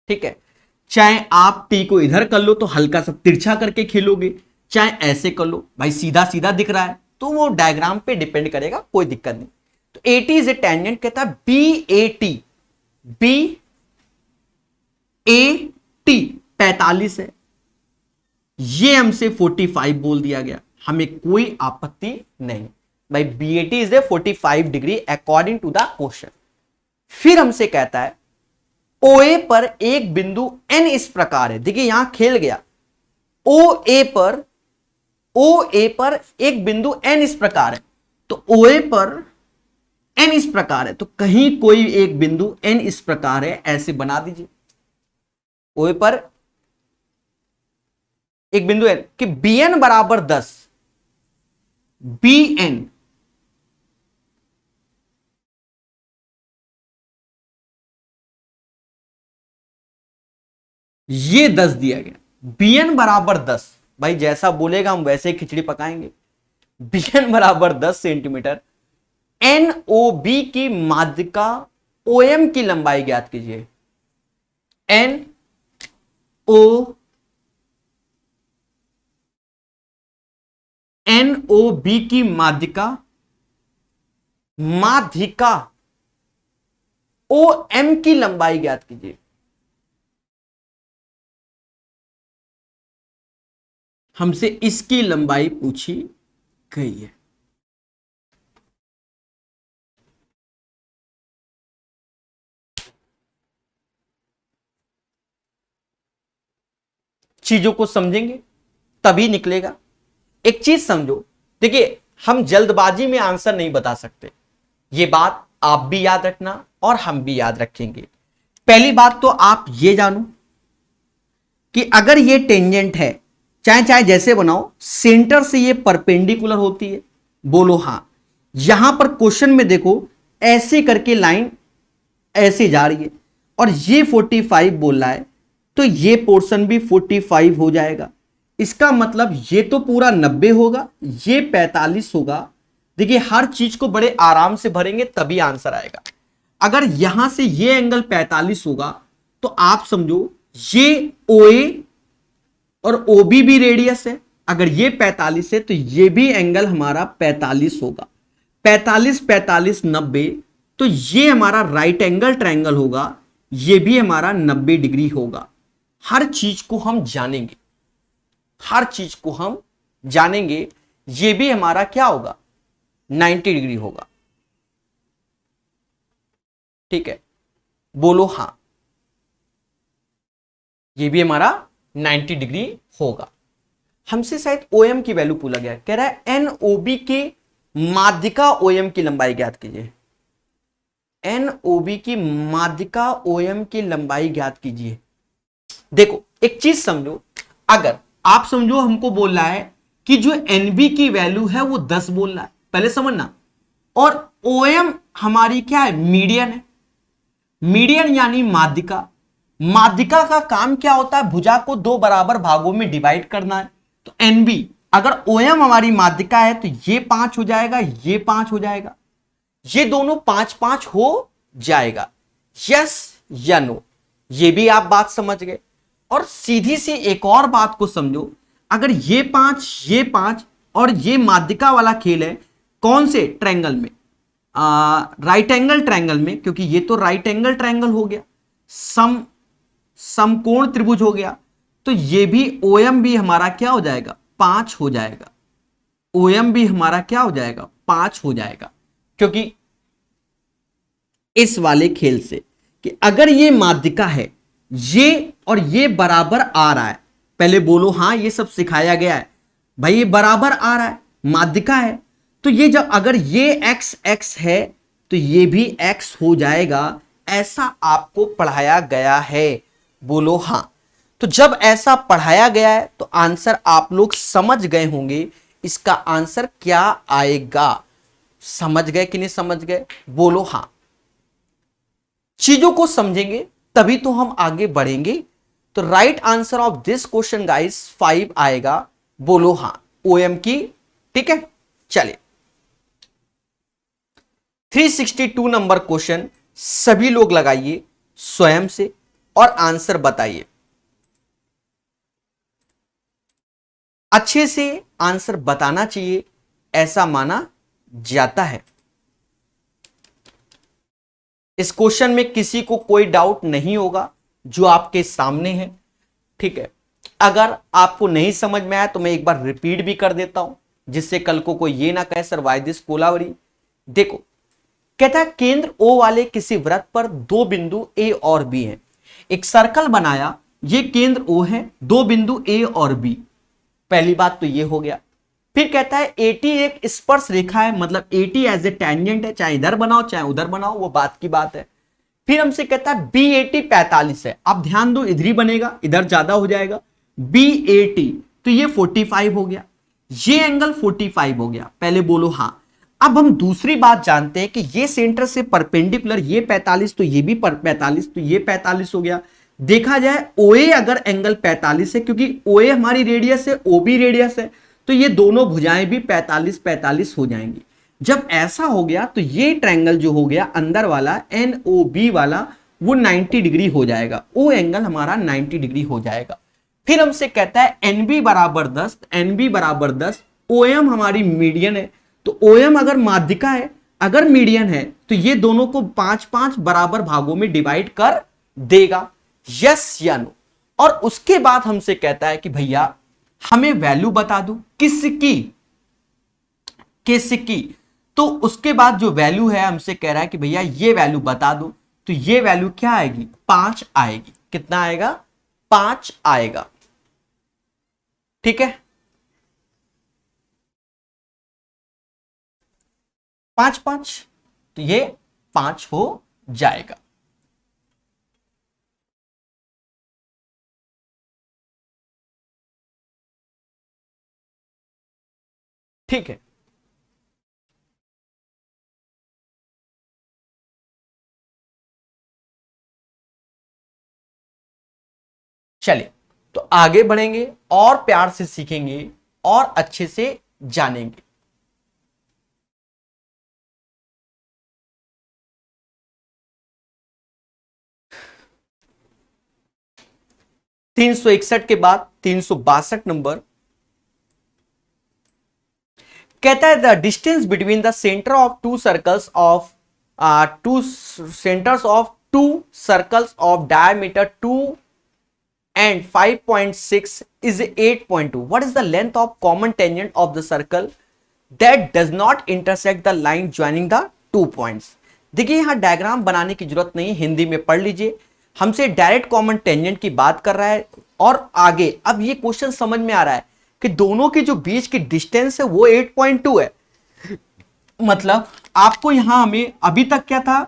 ठीक है। चाहे आप टी को इधर कर लो तो हल्का सा तिरछा करके खेलोगे, चाहे ऐसे कर लो, भाई सीधा सीधा दिख रहा है, तो वो डायग्राम पे डिपेंड करेगा, कोई दिक्कत नहीं। तो 80 इज ए टेंजेंट, कहता है BAT, BAT 45 है, ये हमसे 45 बोल दिया गया, हमें कोई आपत्ति नहीं भाई। BAT is a 45 degree according to the question. फिर हमसे कहता है OA पर एक बिंदु N इस प्रकार है, देखिए यहां खेल गया। OA पर एक बिंदु N इस प्रकार है, तो OA पर N इस प्रकार है, तो कहीं कोई एक बिंदु N इस प्रकार है, ऐसे बना दीजिए। OA पर एक बिंदु N कि BN बराबर 10, BN ये 10 दिया गया, BN बराबर 10, भाई जैसा बोलेगा हम वैसे ही खिचड़ी पकाएंगे। bn बराबर 10 सेंटीमीटर, NOB की माध्यिका OM की लंबाई ज्ञात कीजिए। NOB की माध्यिका OM की लंबाई ज्ञात कीजिए। हमसे इसकी लंबाई पूछी गई है। चीजों को समझेंगे तभी निकलेगा। एक चीज समझो, देखिए हम जल्दबाजी में आंसर नहीं बता सकते, ये बात आप भी याद रखना और हम भी याद रखेंगे। पहली बात तो आप ये जानो कि अगर ये टेंजेंट है, चाहे चाहे जैसे बनाओ, सेंटर से ये परपेंडिकुलर होती है, बोलो हां। यहां पर क्वेश्चन में देखो ऐसे करके लाइन ऐसे जा रही है और ये 45 बोल रहा है, तो ये पोर्शन भी 45 हो जाएगा। इसका मतलब ये तो पूरा 90 होगा, ये 45 होगा। देखिए हर चीज को बड़े आराम से भरेंगे तभी आंसर आएगा। अगर यहां से ये एंगल 45 होगा तो आप समझो ये OA और OB भी रेडियस है। अगर ये 45 है तो ये भी एंगल हमारा 45 होगा। 45 45 90, तो ये हमारा राइट एंगल ट्रायंगल होगा, ये भी हमारा 90 डिग्री होगा। हर चीज को हम जानेंगे, हर चीज को हम जानेंगे। ये भी हमारा क्या होगा, 90 डिग्री होगा। ठीक है, बोलो हां, ये भी हमारा 90 डिग्री होगा। हमसे शायद OM की वैल्यू पूछा गया, कह रहा है NOB के माध्यिका OM की लंबाई ज्ञात कीजिए। NOB की माध्यिका OM की लंबाई ज्ञात कीजिए। देखो एक चीज समझो, अगर आप समझो हमको बोल रहा है कि जो NB की वैल्यू है वो 10 बोल रहा है, पहले समझना, और OM हमारी क्या है, मीडियन है। मीडियन यानी माध्यिका। माध्यिका का काम क्या होता है, भुजा को दो बराबर भागों में डिवाइड करना है। तो NB, अगर OM हमारी माध्यिका है तो ये 5 हो जाएगा, ये 5 हो जाएगा, ये दोनों 5 5 हो जाएगा। यस या नो, ये भी आप बात समझ गए। और सीधी सी एक और बात को समझो, अगर ये 5 और ये माध्यिका वाला खेल है कौन से ट्रायंगल में, राइट एंगल ट्रायंगल में, क्योंकि ये तो राइट एंगल ट्रायंगल हो गया, समकोण त्रिभुज हो गया, तो ये भी OM भी हमारा क्या हो जाएगा, 5 हो जाएगा। OM भी हमारा क्या हो जाएगा, 5 हो जाएगा। क्योंकि इस वाले खेल से कि अगर ये माध्यिका है, ये और ये बराबर आ रहा है, पहले बोलो हां, ये सब सिखाया गया है भाई, ये बराबर आ रहा है, माध्यिका है, तो ये जब अगर ये x है तो ये भी x हो जाएगा। ऐसा आपको पढ़ाया गया है, बोलो हां। तो जब ऐसा पढ़ाया गया है तो आंसर आप लोग समझ गए होंगे, इसका आंसर क्या आएगा। समझ गए कि नहीं समझ गए, बोलो हां। चीजों को समझेंगे तभी तो हम आगे बढ़ेंगे। तो right answer of this question guys 5 आएगा, बोलो हां, OM की। ठीक है, चलिए 362 नंबर क्वेश्चन सभी लोग लगाइए स्वयं से और आंसर बताइए। अच्छे से आंसर बताना चाहिए, ऐसा माना जाता है। इस क्वेश्चन में किसी को कोई डाउट नहीं होगा जो आपके सामने है। ठीक है, अगर आपको नहीं समझ में आया तो मैं एक बार रिपीट भी कर देता हूं, जिससे कल को कोई ये ना कहे सर वाई दिस कोलावरी। देखो, कहता है केंद्र O वाले किसी वृत्त पर दो बिंदु A और B हैं। एक सर्कल बनाया, ये केंद्र O है, दो बिंदु A और B। पहली बात तो ये हो गया। फिर कहता है AT एक स्पर्श रेखा है, मतलब AT एज ए टेंजेंट है, चाहे इधर बनाओ चाहे उधर बनाओ, वो बात की बात है। फिर हमसे कहता है BAT 45 है। अब ध्यान दो, इधर ही बनेगा, इधर ज्यादा हो जाएगा। BAT तो ये 45 हो गया, ये एंगल 45 हो गया। पहले बोलो हां। अब हम दूसरी बात जानते हैं कि ये सेंटर से परपेंडिकुलर, ये 45 तो ये भी 45, तो ये 45 हो गया। देखा जाए OA अगर एंगल 45 है, क्योंकि OA हमारी रेडियस है, OB रेडियस है, तो ये दोनों भुजाएं भी 45 45 हो जाएंगी। जब ऐसा हो गया तो ये ट्रायंगल जो हो गया अंदर वाला NOB वाला वो 90 डिग्री हो जाएगा, O एंगल हमारा 90 डिग्री हो जाएगा। फिर हमसे कहता है NB बराबर 10, NB बराबर 10, OM हमारी मीडियन है, तो OM अगर माध्यिका है, अगर मीडियन है, तो ये दोनों को 5-5 बराबर भागों में डिवाइड कर देगा, यस या नो। और उसके बाद हमसे कहता है कि भैया हमें वैल्यू बता दो किसकी, किसकी। तो उसके बाद जो वैल्यू है हमसे कह रहा है कि भैया ये वैल्यू बता दो, तो ये वैल्यू क्या आएगी, 5 आएगी। कितना आएगा, 5 आएगा, ठीक है। 5-5, तो ये 5 हो जाएगा। ठीक है, चलिए तो आगे बढ़ेंगे और प्यार से सीखेंगे और अच्छे से जानेंगे। तीन सौ इकसठ के बाद 362 नंबर कहता है the distance between the centre of to circles of to circles of diameter 2 and 5.6 is 8.2. What is the length of common tangent of the circle that does not intersect the line joining the 2 points? देखिए यहां डायग्राम बनाने की जरूरत नहीं, हिंदी में पढ़ लीजिए। हमसे डायरेक्ट कॉमन टेंजेंट की बात कर रहा है। और आगे अब ये क्वेश्चन समझ में आ रहा है कि दोनों के जो बीच की डिस्टेंस है वो 8.2 है। मतलब आपको यहां हमें अभी तक क्या था,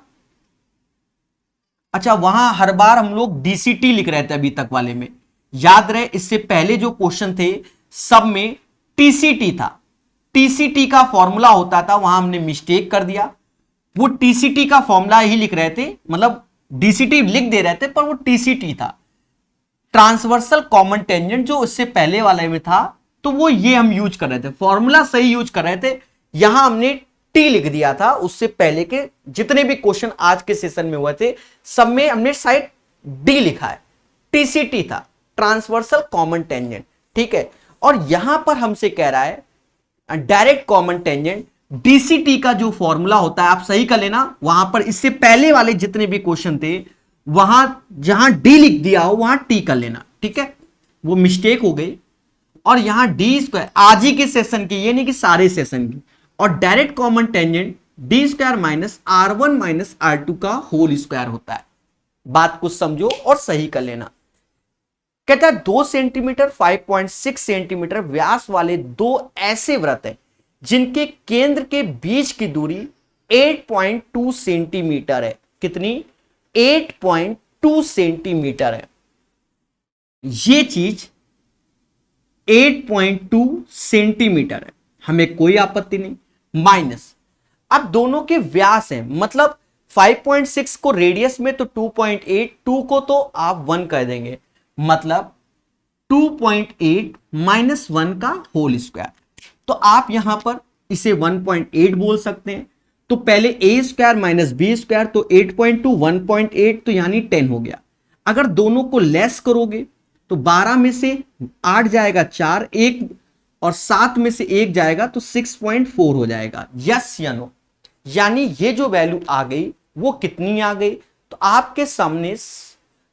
अच्छा वहां हर बार हम लोग DCT लिख रहे थे अभी तक वाले में, याद रहे इससे पहले जो क्वेश्चन थे सब में TCT था। TCT का फॉर्मूला होता था, वहां हमने मिस्टेक कर दिया, वो TCT का फॉर्मूला ही लिख रहे थे, मतलब DCT लिख दे रहे थे पर वो TCT था, ट्रांसवर्सल कॉमन टेंजेंट जो इससे पहले वाले में था, तो वो ये हम यूज कर रहे थे, फॉर्मूला सही यूज कर रहे थे। यहां हमने टी लिख दिया था, उससे पहले के जितने भी क्वेश्चन आज के सेशन में हुए थे सब में हमने साइड डी लिखा है, TCT था, ट्रांसवर्सल कॉमन टेंजेंट, ठीक है। और यहां पर हमसे कह रहा है डायरेक्ट कॉमन टेंजेंट, DCT का जो फॉर्मूला होता है आप सही कर लेना, वहां पर इससे पहले वाले जितने भी क्वेश्चन थे वहां जहां डी लिख दिया हो वहां टी कर लेना, ठीक है, वो मिस्टेक हो गई। और यहां डी स्क्वायर आज ही के सेशन की, ये नहीं कि सारे सेशन की, और direct common tangent D square minus R1 minus R2 का होल स्क्वायर होता है। बात को समझो और सही कर लेना। कहता है 2 सेंटीमीटर 5.6 सेंटीमीटर व्यास वाले दो ऐसे वृत्त हैं जिनके केंद्र के बीच की दूरी 8.2 सेंटीमीटर है। कितनी, 8.2 सेंटीमीटर है। ये चीज 8.2 सेंटीमीटर है, हमें कोई आपत्ति नहीं। माइनस, अब दोनों के व्यास हैं, मतलब 5.6 को रेडियस में तो 2.8, 2 को तो आप 1 कर देंगे, मतलब 2.8 माइनस 1 का होल स्क्वायर। तो आप यहां पर इसे 1.8 बोल सकते हैं। तो पहले a square minus b square, तो 8.2 1.8, तो यानी 10 हो गया। अगर दोनों को लेस करोगे तो 12 में से 8 जाएगा 4, 1 और 7 में से 1 जाएगा तो 6.4 हो जाएगा, यस या नो। यानी ये जो वैल्यू आ गई वो कितनी आ गई, तो आपके सामने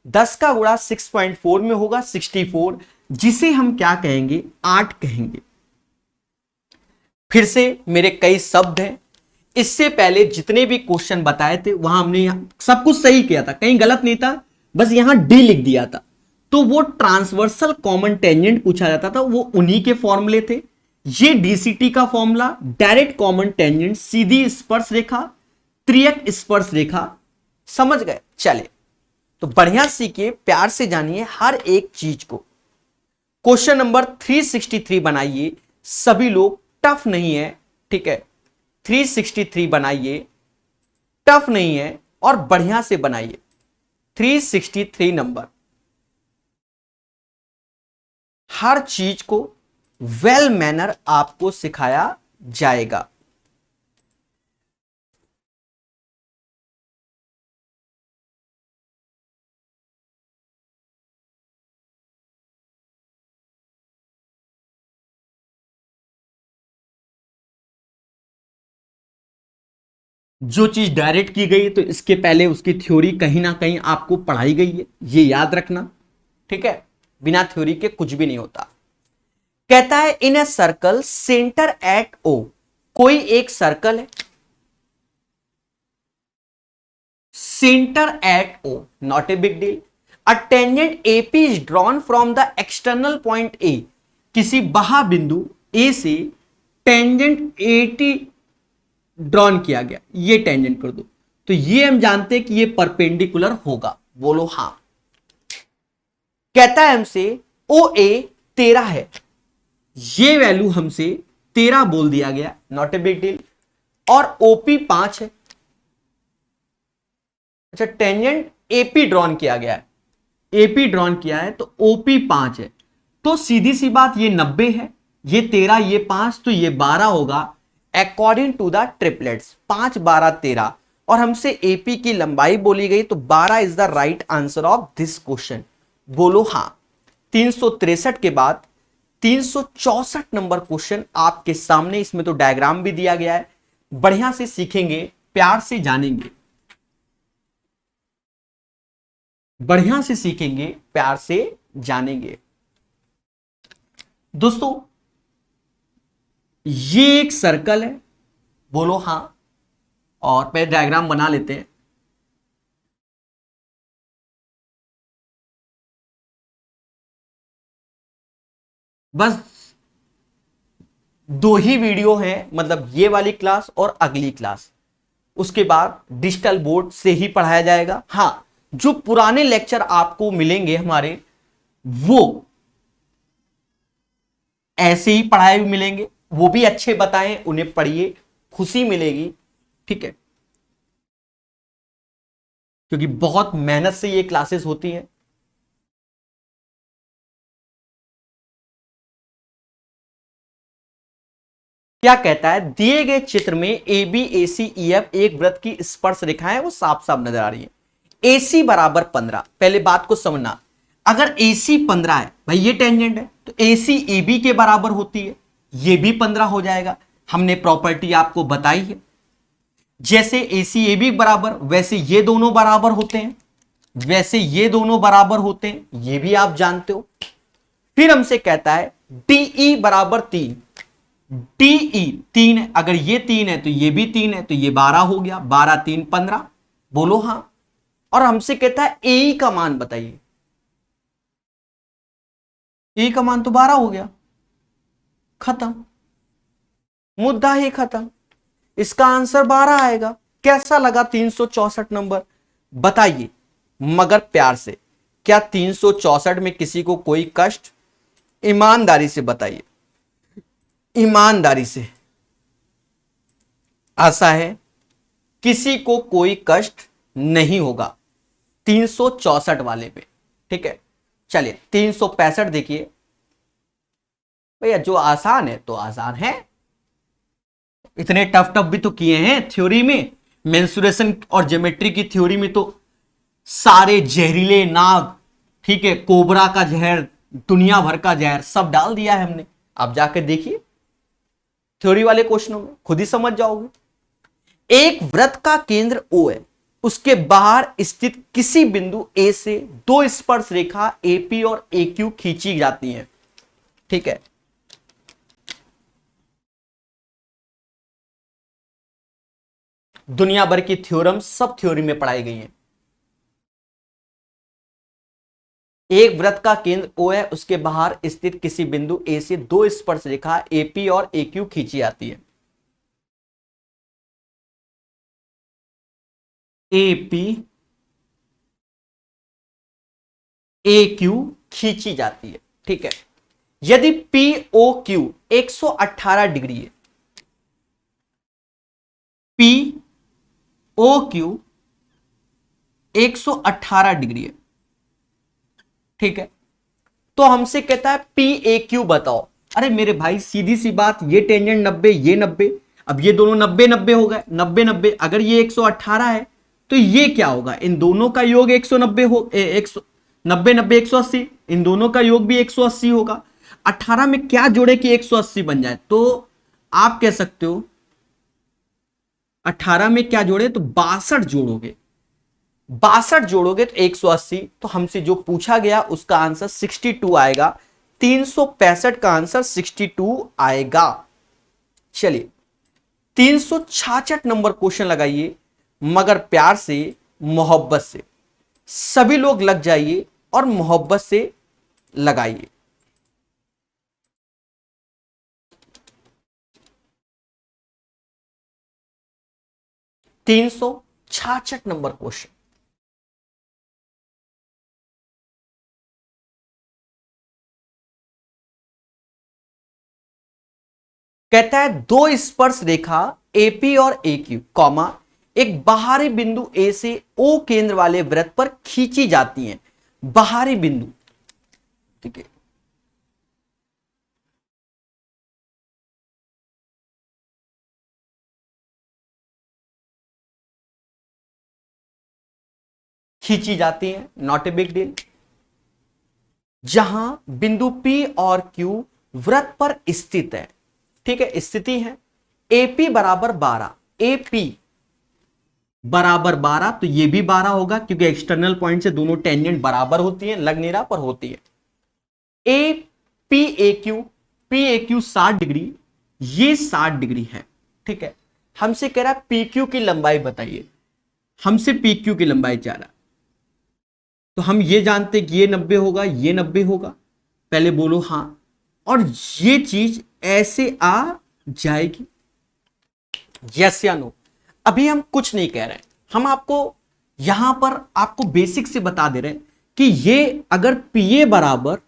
10 का गुणा 6.4 में होगा 64, जिसे हम क्या कहेंगे, 8 कहेंगे। फिर से मेरे कई शब्द हैं, इससे पहले जितने भी क्वेश्चन बताए थे वहां हमने सब कुछ सही किया था, कहीं गलत नहीं था, बस यहां डी लिख दिया था। तो वो ट्रांसवर्सल कॉमन टेंजेंट पूछा जाता था, वो उन्हीं के फॉर्मूले थे। ये DCT का फॉर्मूला, डायरेक्ट कॉमन टेंजेंट, सीधी स्पर्श रेखा, त्रियक स्पर्श रेखा, समझ गए। चले तो बढ़िया सीखिए, प्यार से जानिए हर एक चीज को। क्वेश्चन नंबर 363 बनाइए, सभी लोग, टफ नहीं है, ठीक है, 363 बनाइए, टफ नहीं है और बढ़िया से बनाइए। 363 नंबर हर चीज को वेल मैनर आपको सिखाया जाएगा। जो चीज डायरेक्ट की गई तो इसके पहले उसकी थ्योरी कहीं ना कहीं आपको पढ़ाई गई है, ये याद रखना। ठीक है, बिना थ्योरी के कुछ भी नहीं होता। कहता है in a circle centre at O, कोई एक सर्कल है, centre at O, not a big deal. A tangent AP is drawn from the external point A, किसी बाह्य बिंदु ए से टेंजेंट एटी ड्रॉन किया गया, ये टेंजेंट कर दो, तो ये हम जानते हैं कि ये परपेंडिकुलर होगा, बोलो हां। कहता है हमसे ओ ए 13 है, ये वैल्यू हमसे 13 बोल दिया गया, नॉट ए बिग डील। और ओपी 5 है, अच्छा टेंजेंट एपी ड्रॉन किया गया है, एपी ड्रॉन किया है तो ओपी 5 है, तो सीधी सी बात ये 90 है, ये 13 ये 5 तो ये 12 होगा अकॉर्डिंग टू द ट्रिपलेट्स, 5 12 13। और हमसे एपी की लंबाई बोली गई तो 12 is the right answer of this question, बोलो हां। 363 के बाद 364 नंबर क्वेश्चन आपके सामने, इसमें तो डायग्राम भी दिया गया है, बढ़िया से सीखेंगे, प्यार से जानेंगे, बढ़िया से सीखेंगे, प्यार से जानेंगे। दोस्तों ये एक सर्कल है, बोलो हां, और पहले डायग्राम बना लेते हैं। बस दो ही वीडियो है, मतलब ये वाली क्लास और अगली क्लास, उसके बाद डिजिटल बोर्ड से ही पढ़ाया जाएगा। हां, जो पुराने लेक्चर आपको मिलेंगे हमारे, वो ऐसे ही पढ़ाए हुए मिलेंगे, वो भी अच्छे बताएं, उन्हें पढ़िए, खुशी मिलेगी। ठीक है, क्योंकि बहुत मेहनत से ये क्लासेस होती हैं। क्या कहता है, दिए गए चित्र में A B A C E F एक वृत्त की स्पर्श रेखाएं वो साफ साफ नजर आ रही है। ए सी बराबर 15, पहले बात को समझना, अगर ए सी 15 है भाई, ये टेंजेंट है, तो ए सी ए बी के बराबर होती है, ये भी 15 हो जाएगा। हमने प्रॉपर्टी आपको बताई है, जैसे ए सी ए बी बराबर, वैसे ये दोनों बराबर होते हैं, वैसे ये दोनों बराबर होते हैं, ये भी आप जानते हो। फिर हमसे कहता है डीई बराबर 3, डीई 3 है, अगर ये 3 है तो ये भी 3 है, तो ये 12 हो गया, 12 3 15, बोलो हां। और हमसे कहता है ए का मान बताइए, ए का मान तो 12 हो गया, खत्म, मुद्दा ही खत्म, इसका आंसर 12 आएगा। कैसा लगा 364 नंबर, बताइए मगर प्यार से, क्या 364 में किसी को कोई कष्ट, ईमानदारी से बताइए, ईमानदारी से, आशा है किसी को कोई कष्ट नहीं होगा 364 वाले पे। ठीक है, चलिए 365 देखिए, भैया जो आसान है तो आसान है, इतने टफ टफ भी तो किए हैं थ्योरी में, मेंसुरेशन और ज्योमेट्री की थ्योरी में तो सारे जहरीले नाग, ठीक है, कोबरा का जहर, दुनिया भर का जहर सब डाल दिया है हमने। आप जाकर देखिए थ्योरी वाले क्वेश्चनों में, खुद ही समझ जाओगे। एक वृत्त का केंद्र O है, उसके बाहर स्थित किसी बिंदु A से दो स्पर्श रेखा AP और AQ खींची जाती हैं। ठीक है, दुनिया भर की थ्योरम सब थ्योरी में पढ़ाई गई हैं। एक वृत्त का केंद्र O है, उसके बाहर स्थित किसी बिंदु A से दो स्पर्श रेखा AP और AQ खींची जाती है। AP AQ खींची जाती है। ठीक है, यदि POQ 118 डिग्री है, POQ 118 डिग्री है, ठीक है, तो हमसे कहता है पी ए क्यू बताओ। अरे मेरे भाई सीधी सी बात, ये टेंजेंट 90, ये 90, अब ये दोनों 90 90 हो गए, 90 90, अगर ये 118 है तो ये क्या होगा, इन दोनों का योग 190 हो, 90 90 180, इन दोनों का योग भी 180 होगा। 18 में क्या जोड़े कि 180 बन जाए, तो आप कह सकते हो 18 में क्या जोड़े तो 62 जोड़ोगे, 62 जोड़ोगे तो 180, तो हमसे जो पूछा गया उसका आंसर 62 आएगा। 365 का आंसर 62 आएगा। चलिए 366 नंबर क्वेश्चन लगाइए, मगर प्यार से, मोहब्बत से। सभी लोग लग जाइए और मोहब्बत से लगाइए। तीन सौ छाछठ नंबर क्वेश्चन, कहता है दो स्पर्श रेखा एपी और ए क्यू कॉमा एक बाहरी बिंदु ए से ओ केंद्र वाले वृत्त पर खींची जाती हैं। बाहरी बिंदु, ठीक है, खींची जाती हैं, नॉट ए बिग डील। जहां बिंदु पी और क्यू वृत्त पर स्थित है, ठीक है, स्थिति है। एपी बराबर 12, एपी बराबर 12, तो ये भी 12 होगा क्योंकि एक्सटर्नल पॉइंट से दोनों टेंजेंट बराबर होती है, लग नहीं रहा पर होती है। A P A Q 60 degree, ये 60 डिग्री है, ठीक है। हमसे कह रहा है पी क्यू की लंबाई बताइए, हमसे पी क्यू की लंबाई चाह रहा, तो हम ये जानते कि ये 90 होगा, ये 90 होगा, पहले बोलो हां, और ये चीज ऐसे आ जाएगी, यस या नो। अभी हम कुछ नहीं कह रहे, हम आपको यहां पर आपको बेसिक से बता दे रहे हैं कि ये अगर पी ए बराबर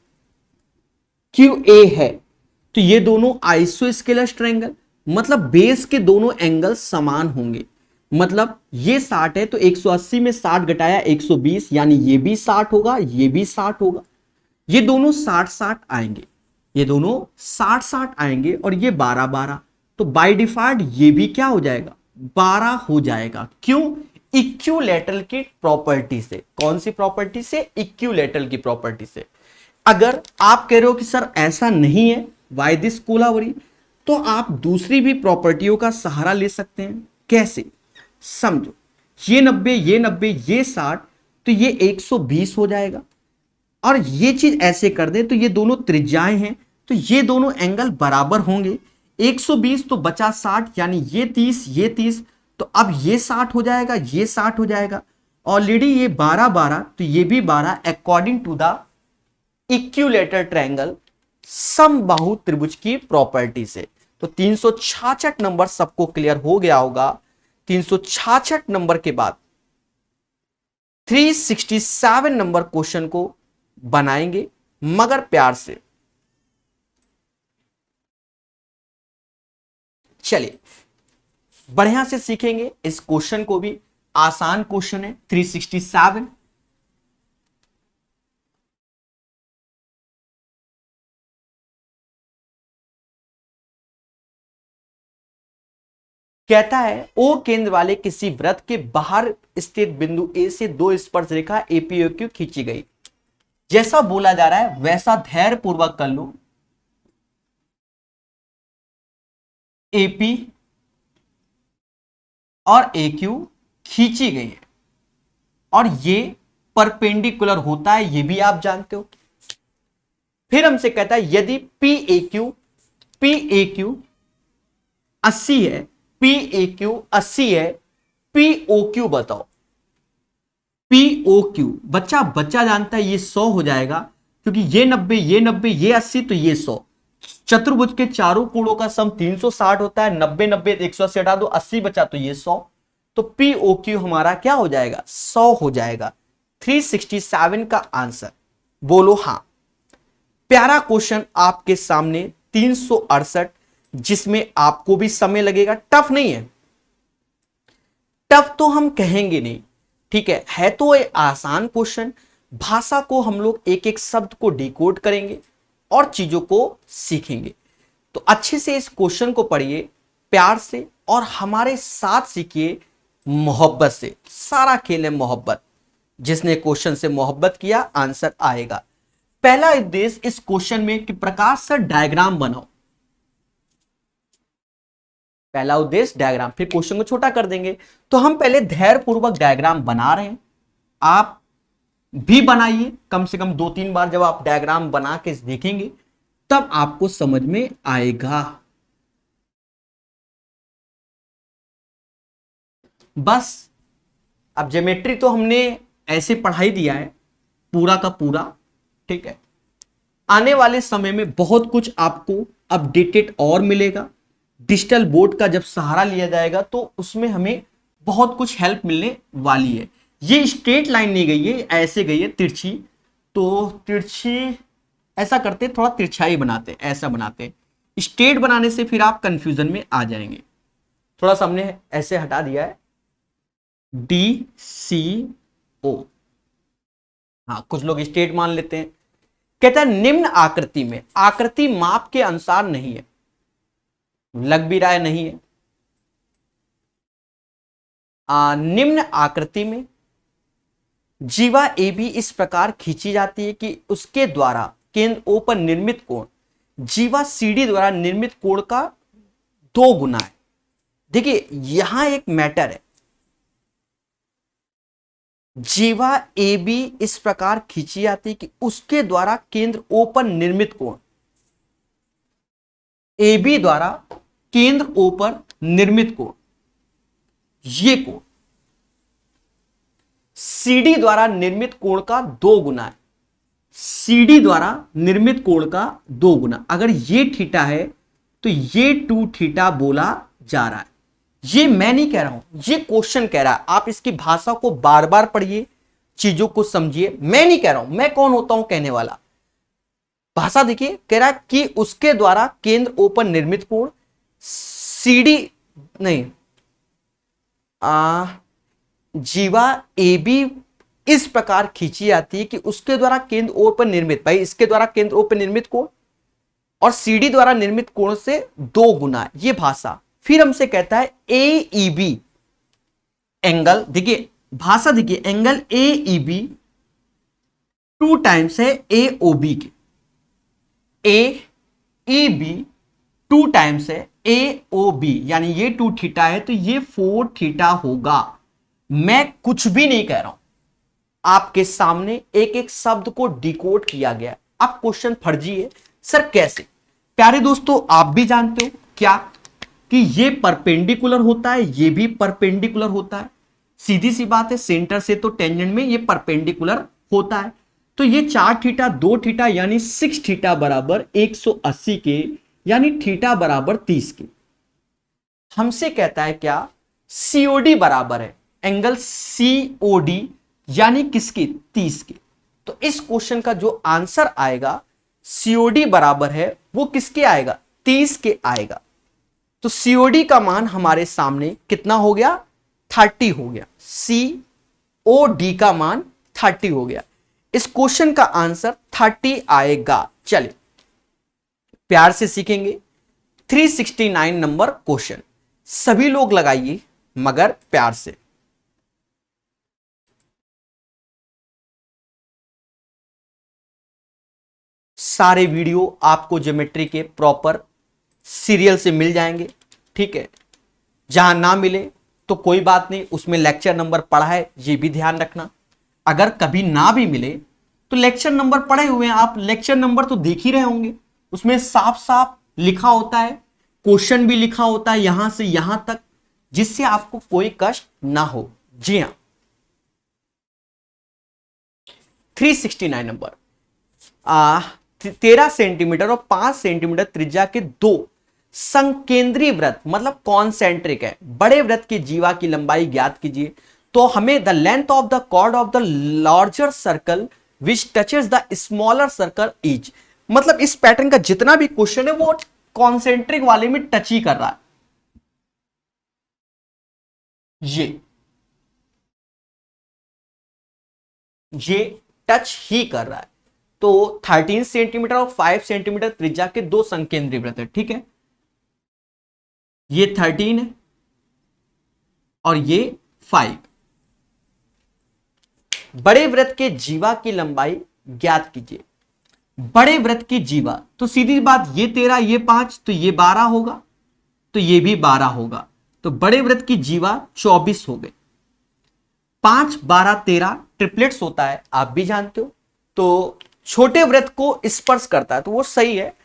क्यू ए है तो ये दोनों आइसोस्केलस ट्रायंगल, मतलब बेस के दोनों एंगल समान होंगे। मतलब ये 60 है तो 180 में 60 घटाया 120, यानी ये भी 60 होगा, ये भी 60 होगा, ये दोनों 60 60 आएंगे, ये दोनों 60 60 आएंगे, और ये 12 12, तो बाय डिफॉल्ट ये भी क्या हो जाएगा, 12 हो जाएगा। क्यों? इक्विलैटरल की प्रॉपर्टी से। कौन सी प्रॉपर्टी से? इक्विलैटरल की प्रॉपर्टी से। अगर आप कह रहे हो कि सर ऐसा नहीं है, वाई दिस कोलावरी, तो आप दूसरी भी प्रॉपर्टियों का सहारा ले सकते हैं। कैसे? समझो, ये 90, ये 90, ये 60, तो ये 120 हो जाएगा, और ये चीज ऐसे कर दे तो ये दोनों त्रिज्याएं हैं, तो ये दोनों एंगल बराबर होंगे। 120 तो बचा 60, यानी ये 30, ये 30, तो अब ये 60 हो जाएगा, ये 60 हो जाएगा। ऑलरेडी ये 12 12, तो ये भी 12, according to the equilateral triangle, समबाहु त्रिभुज की प्रॉपर्टी से। तो 366 नंबर सबको क्लियर हो गया होगा। 366 नंबर के बाद 367 नंबर क्वेश्चन को बनाएंगे, मगर प्यार से। चलिए बढ़िया से सीखेंगे इस क्वेश्चन को भी, आसान क्वेश्चन है 367। कहता है ओ केंद्र वाले किसी वृत्त के बाहर स्थित बिंदु ए से दो स्पर्श रेखा एपीओक्यू खींची गई। जैसा बोला जा रहा है वैसा धैर्य पूर्वक कर लो। एपी और ए क्यू खींची गई है, और ये परपेंडिकुलर होता है, ये भी आप जानते हो। फिर हमसे कहता है यदि पी ए क्यू 80 है, पी ए क्यू 80 है, पी ओ क्यू बताओ। पी ओ क्यू बच्चा जानता है ये 100 हो जाएगा, क्योंकि ये 90, ये 90, ये 80, तो ये 100। चतुर्भुज के चारों कोणों का सम 360 होता है। 90 90 180 हटा दो, 80 बचा, तो ये 100। तो पी ओ क्यू हमारा क्या हो जाएगा, 100 हो जाएगा। 367 का आंसर बोलो हां। प्यारा क्वेश्चन आपके सामने 368, जिसमें आपको भी समय लगेगा। टफ नहीं है, टफ तो हम कहेंगे नहीं, ठीक है तो ये आसान क्वेश्चन, भाषा को हम लोग एक एक शब्द को डिकोड करेंगे और चीजों को सीखेंगे। तो अच्छे से इस क्वेश्चन को पढ़िए, प्यार से और हमारे साथ सीखिए, मोहब्बत से। सारा खेल है मोहब्बत। जिसने क्वेश्चन से मोहब्बत किया आंसर आएगा। पहला उद्देश्य इस क्वेश्चन में कि प्रकाश सर डायग्राम बनाओ। पहला उद्देश्य डायग्राम, फिर क्वेश्चन को छोटा कर देंगे। तो हम पहले धैर्य पूर्वक डायग्राम बना रहे हैं, आप भी बनाइए। कम से कम 2-3 बार जब आप डायग्राम बना के देखेंगे तब आपको समझ में आएगा। बस अब ज्योमेट्री तो हमने ऐसे पढ़ाई दिया है पूरा का पूरा, ठीक है। आने वाले समय में बहुत कुछ आपको अपडेटेड और मिलेगा। डिजिटल बोर्ड का जब सहारा लिया जाएगा तो उसमें हमें बहुत कुछ हेल्प मिलने वाली है। ये स्ट्रेट लाइन नहीं गई है, ऐसे गई है तिरछी। तो तिरछी ऐसा करते, थोड़ा तिरछाई बनाते, ऐसा बनाते। स्ट्रेट बनाने से फिर आप कंफ्यूजन में आ जाएंगे। थोड़ा सा हमने ऐसे हटा दिया है, DCO। हाँ, कुछ लोग स्ट्रेट मान लेते हैं। कहता है निम्न आकृति में, आकृति माप के अनुसार नहीं है, लग भी रहा है नहीं है। निम्न आकृति में जीवा AB इस प्रकार खींची जाती है कि उसके द्वारा केंद्र O पर निर्मित कोण जीवा CD द्वारा निर्मित कोण का 2 गुना है। देखिए यहां एक मैटर है, जीवा AB इस प्रकार खींची जाती है कि उसके द्वारा केंद्र O पर निर्मित कोण, AB द्वारा केंद्र O पर निर्मित कोण, ये कोण CD द्वारा निर्मित कोण का 2 गुना है। CD द्वारा निर्मित कोण का 2 गुना। अगर ये थीटा है तो ये 2 थीटा बोला जा रहा है। ये मैं नहीं कह रहा हूं, ये क्वेश्चन कह रहा है। आप इसकी भाषा को बार बार पढ़िए, चीजों को समझिए। मैं नहीं कह रहा हूं, मैं कौन होता हूं कहने वाला। भाषा देखिए, कह रहा है कि उसके द्वारा केंद्र O पर निर्मित कोण CD नहीं, जीवा AB इस प्रकार खींची जाती है कि उसके द्वारा केंद्र O पर निर्मित, भाई इसके द्वारा केंद्र O पर निर्मित कोण और CD द्वारा निर्मित कोण से 2 गुना है। ये भाषा। फिर हमसे कहता है AEB एंगल, देखिए भाषा देखिए, एंगल AEB 2 टाइम्स है AOB के। AEB 2 टाइम्स है AOB, यानी ये 2 थीटा है तो ये 4 थीटा होगा। मैं कुछ भी नहीं कह रहा हूं, आपके सामने एक एक शब्द को डिकोड किया गया। अब क्वेश्चन फर्जी है सर कैसे? प्यारे दोस्तों, आप भी जानते हो क्या कि ये परपेंडिकुलर होता है, ये भी परपेंडिकुलर होता है। सीधी सी बात है, सेंटर से तो टेंजेंट में ये परपेंडिकुलर होता है। तो ये 4 थीटा 2 थीटा यानी 6 थीटा बराबर 180 के, यानी थीटा बराबर 30 के। हमसे कहता है क्या? COD बराबर है एंगल COD यानी किसके? 30 के। तो इस क्वेश्चन का जो आंसर आएगा COD बराबर है वो किसके आएगा? 30 के आएगा। तो COD का मान हमारे सामने कितना हो गया? 30 हो गया। COD का मान 30 हो गया। इस क्वेश्चन का आंसर 30 आएगा। चलिए प्यार से सीखेंगे 369 नंबर क्वेश्चन। सभी लोग लगाइए मगर प्यार से। सारे वीडियो आपको ज्योमेट्री के प्रॉपर सीरियल से मिल जाएंगे, ठीक है। जहां ना मिले तो कोई बात नहीं, उसमें लेक्चर नंबर पढ़ा है ये भी ध्यान रखना। अगर कभी ना भी मिले तो लेक्चर नंबर पढ़े हुए हैं आप, लेक्चर नंबर तो देख ही रहे होंगे, उसमें साफ साफ लिखा होता है, क्वेश्चन भी लिखा होता है यहां से यहां तक, जिससे आपको कोई कष्ट ना हो। जी हां, 369 नंबर 13 सेंटीमीटर और 5 सेंटीमीटर त्रिज्या के 2 संकेंद्रीय वृत्त, मतलब कॉन्सेंट्रिक है, बड़े वृत्त की जीवा की लंबाई ज्ञात कीजिए। तो हमें the length of the chord of the larger circle which touches the smaller circle each, मतलब इस पैटर्न का जितना भी क्वेश्चन है वो कॉन्सेंट्रिक वाले में टच ही कर रहा है। ये टच ही कर रहा है। तो 13 सेंटीमीटर और 5 सेंटीमीटर त्रिज्या के दो संकेंद्रीय वृत्त है, ठीक है। ये 13 है और ये 5। बड़े वृत्त के जीवा की लंबाई ज्ञात कीजिए। बड़े वृत्त की जीवा, तो सीधी बात, ये 13, ये 5, तो ये 12 होगा, तो ये भी 12 होगा। तो बड़े वृत्त की जीवा 24 हो गए। 5, 12, 13 ट्रिपलेट्स होता है, आप भी जानते हो। तो छोटे वृत्त को स्पर्श करता है, तो वो सही है।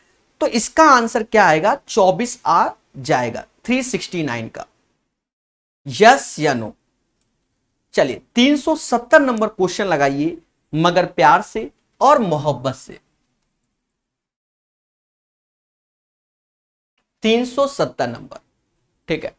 तो इसका आंसर क्या आएगा? 24 आ जाएगा 369 का। यस या नो? चलिए 370 नंबर क्वेश्चन लगाइए, मगर प्यार से और मोहब्बत से। 370 नंबर, ठीक है।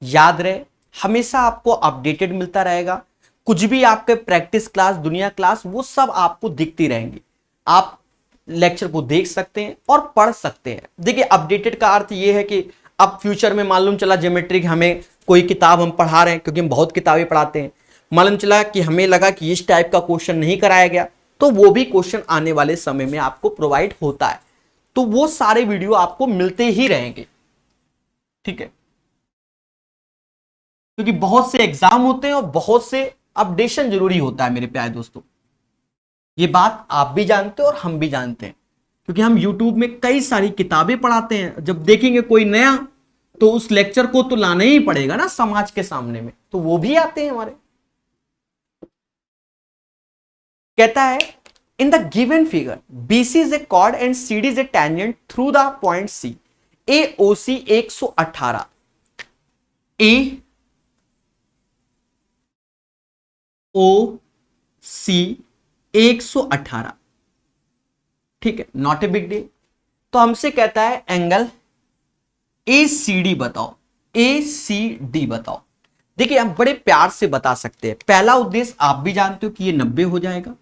याद रहे, हमेशा आपको अपडेटेड मिलता रहेगा। कुछ भी आपके प्रैक्टिस क्लास, दुनिया क्लास, वो सब आपको दिखती रहेंगी। आप लेक्चर को देख सकते हैं और पढ़ सकते हैं। देखिए, अपडेटेड का अर्थ ये है कि अब फ्यूचर में मालूम चला ज्योमेट्री हमें कोई किताब हम पढ़ा रहे हैं, क्योंकि हम बहुत किताबें पढ़ाते हैं, मालूम चला कि हमें लगा कि इस टाइप का क्वेश्चन नहीं कराया गया, तो वो भी क्वेश्चन आने वाले समय में आपको प्रोवाइड होता है। तो वो सारे वीडियो आपको मिलते ही रहेंगे, ठीक है। क्योंकि बहुत से एग्जाम होते हैं और बहुत से अपडेशन जरूरी होता है मेरे प्यारे दोस्तों। ये बात आप भी जानते हो और हम भी जानते हैं, क्योंकि हम YouTube में कई सारी किताबें पढ़ाते हैं। जब देखेंगे कोई नया, तो उस लेक्चर को तो लाना ही पड़ेगा ना समाज के सामने में, तो वो भी आते हैं हमारे। कहता है, in the given figure BC is a chord and CD is a tangent through the point C। AOC 118, AOC 118, ठीक है, नॉट ए बिग डील। तो हमसे कहता है एंगल ACD बताओ, ACD बताओ। देखिए, हम बड़े प्यार से बता सकते हैं। पहला उद्देश्य आप भी जानते हो कि ये 90 हो जाएगा,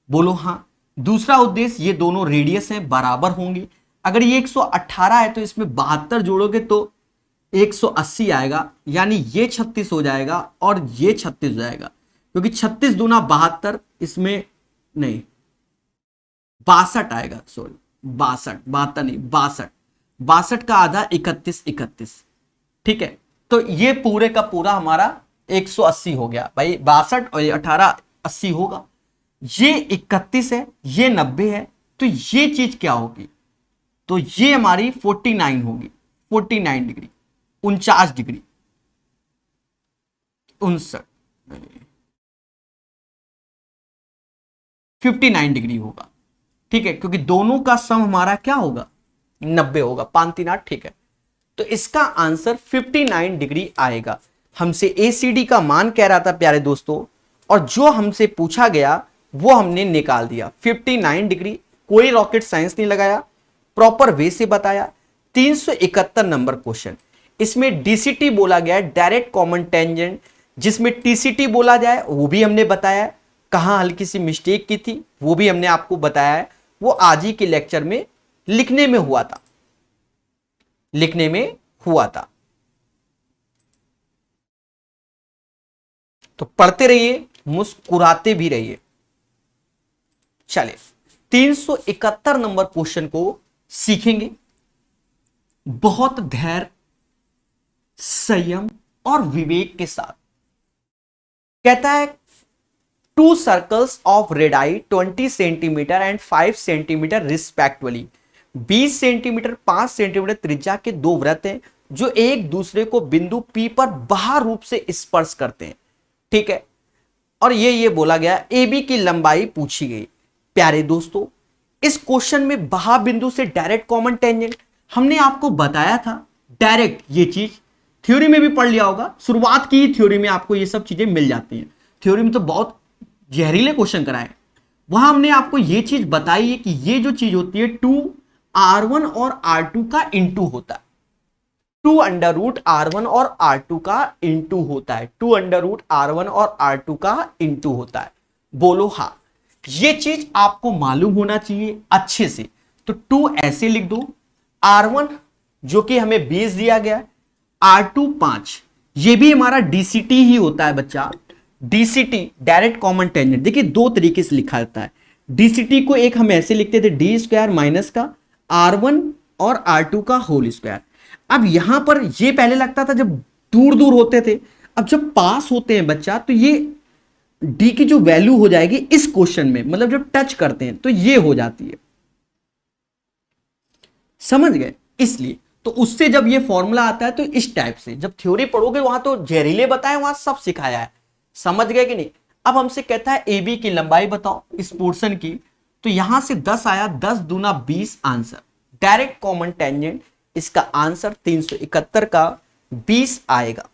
बोलो हाँ। दूसरा उद्देश्य, ये दोनों रेडियस हैं, बराबर होंगे। अगर ये 118 है तो इसमें 72 जोड़ोगे तो 180 आएगा, यानी ये 36 हो जाएगा और ये 36 हो जाएगा, क्योंकि 36 दूना 72, इसमें नहीं 62 आएगा, सॉरी 62, 72 नहीं 62, 62 का आधा 31, 31, ठीक है। तो ये पूरे का पूरा हमारा 180 हो गया भाई। 62 और 18 80 होगा। ये 31 है, ये 90 है, तो ये चीज क्या होगी? तो ये हमारी 49 होगी, 49 डिग्री, 49 डिग्री, 59, 59 डिग्री होगा, ठीक है। क्योंकि दोनों का सम हमारा क्या होगा? 90 होगा, 5 3 8, ठीक है। तो इसका आंसर 59 डिग्री आएगा। हमसे ACD का मान कह रहा था प्यारे दोस्तों, और जो हमसे पूछा गया वो हमने निकाल दिया 59 डिग्री। कोई रॉकेट साइंस नहीं लगाया, प्रॉपर वे से बताया। 371 नंबर क्वेश्चन, इसमें DCT बोला गया, डायरेक्ट कॉमन टेंजेंट, जिसमें TCT बोला जाए वो भी हमने बताया। कहां हल्की सी मिस्टेक की थी वो भी हमने आपको बताया है। वो आज ही के लेक्चर में लिखने में हुआ था, लिखने में हुआ था। तो पढ़ते रहिए, मुस्कुराते भी रहिए। चलिए 371 नंबर क्वेश्चन को सीखेंगे बहुत धैर्य, संयम और विवेक के साथ। कहता है, 2 circles of radii 20 centimetre and 5 centimetre respectively. 20 centimetre 5 centimetre त्रिज्या के दो वृत्त हैं जो एक दूसरे को बिंदु P पर बाह्य रूप से स्पर्श करते हैं, ठीक है। और ये बोला गया AB की लंबाई पूछी गई। प्यारे दोस्तों, इस क्वेश्चन में बाह्य बिंदु से डायरेक्ट कॉमन टेंजेंट हमने आपको बताया था। डायरेक्ट ये चीज थ्योरी में भी पढ़ लिया होगा, शुरुआत की थ्योरी में आपको ये सब चीजें मिल जाती हैं। थ्योरी में तो बहुत जहरीले क्वेश्चन कराए, वहां हमने आपको ये चीज बताई है कि ये जो चीज होती है 2R1 और R2 का इंटू होता है। 2√R1 और R2 का इंटू होता है। 2√R1 और R2 का इंटू होता है, बोलो हाँ। ये चीज आपको मालूम होना चाहिए अच्छे से। तो 2 ऐसे लिख दो, R1 जो कि हमें 20 दिया गया, R2 5, ये भी हमारा डीसीटी ही होता है बच्चा। डीसीटी डायरेक्ट कॉमन टेंजेंट, देखिए दो तरीके से लिखा जाता है। डीसीटी को एक हम ऐसे लिखते थे डी स्क्वायर माइनस का R1 और R2 का होल स्क्वायर। अब यहां पर ये पहले लगता था जब दूर दूर होते थे, अब जब पास होते हैं बच्चा तो ये डी की जो वैल्यू हो जाएगी इस क्वेश्चन में, मतलब जब टच करते हैं तो ये हो जाती है, समझ गए। इसलिए तो उससे जब ये फॉर्मूला आता है तो इस टाइप से, जब थ्योरी पढ़ोगे वहां तो जहरीले बताए, वहां सब सिखाया है, समझ गए कि नहीं। अब हमसे कहता है ए बी की लंबाई बताओ इस पोर्शन की, तो यहां से 10 आया, 10 दूना 20 आंसर, डायरेक्ट कॉमन टेंजेंट, इसका आंसर 371 का 20 आएगा।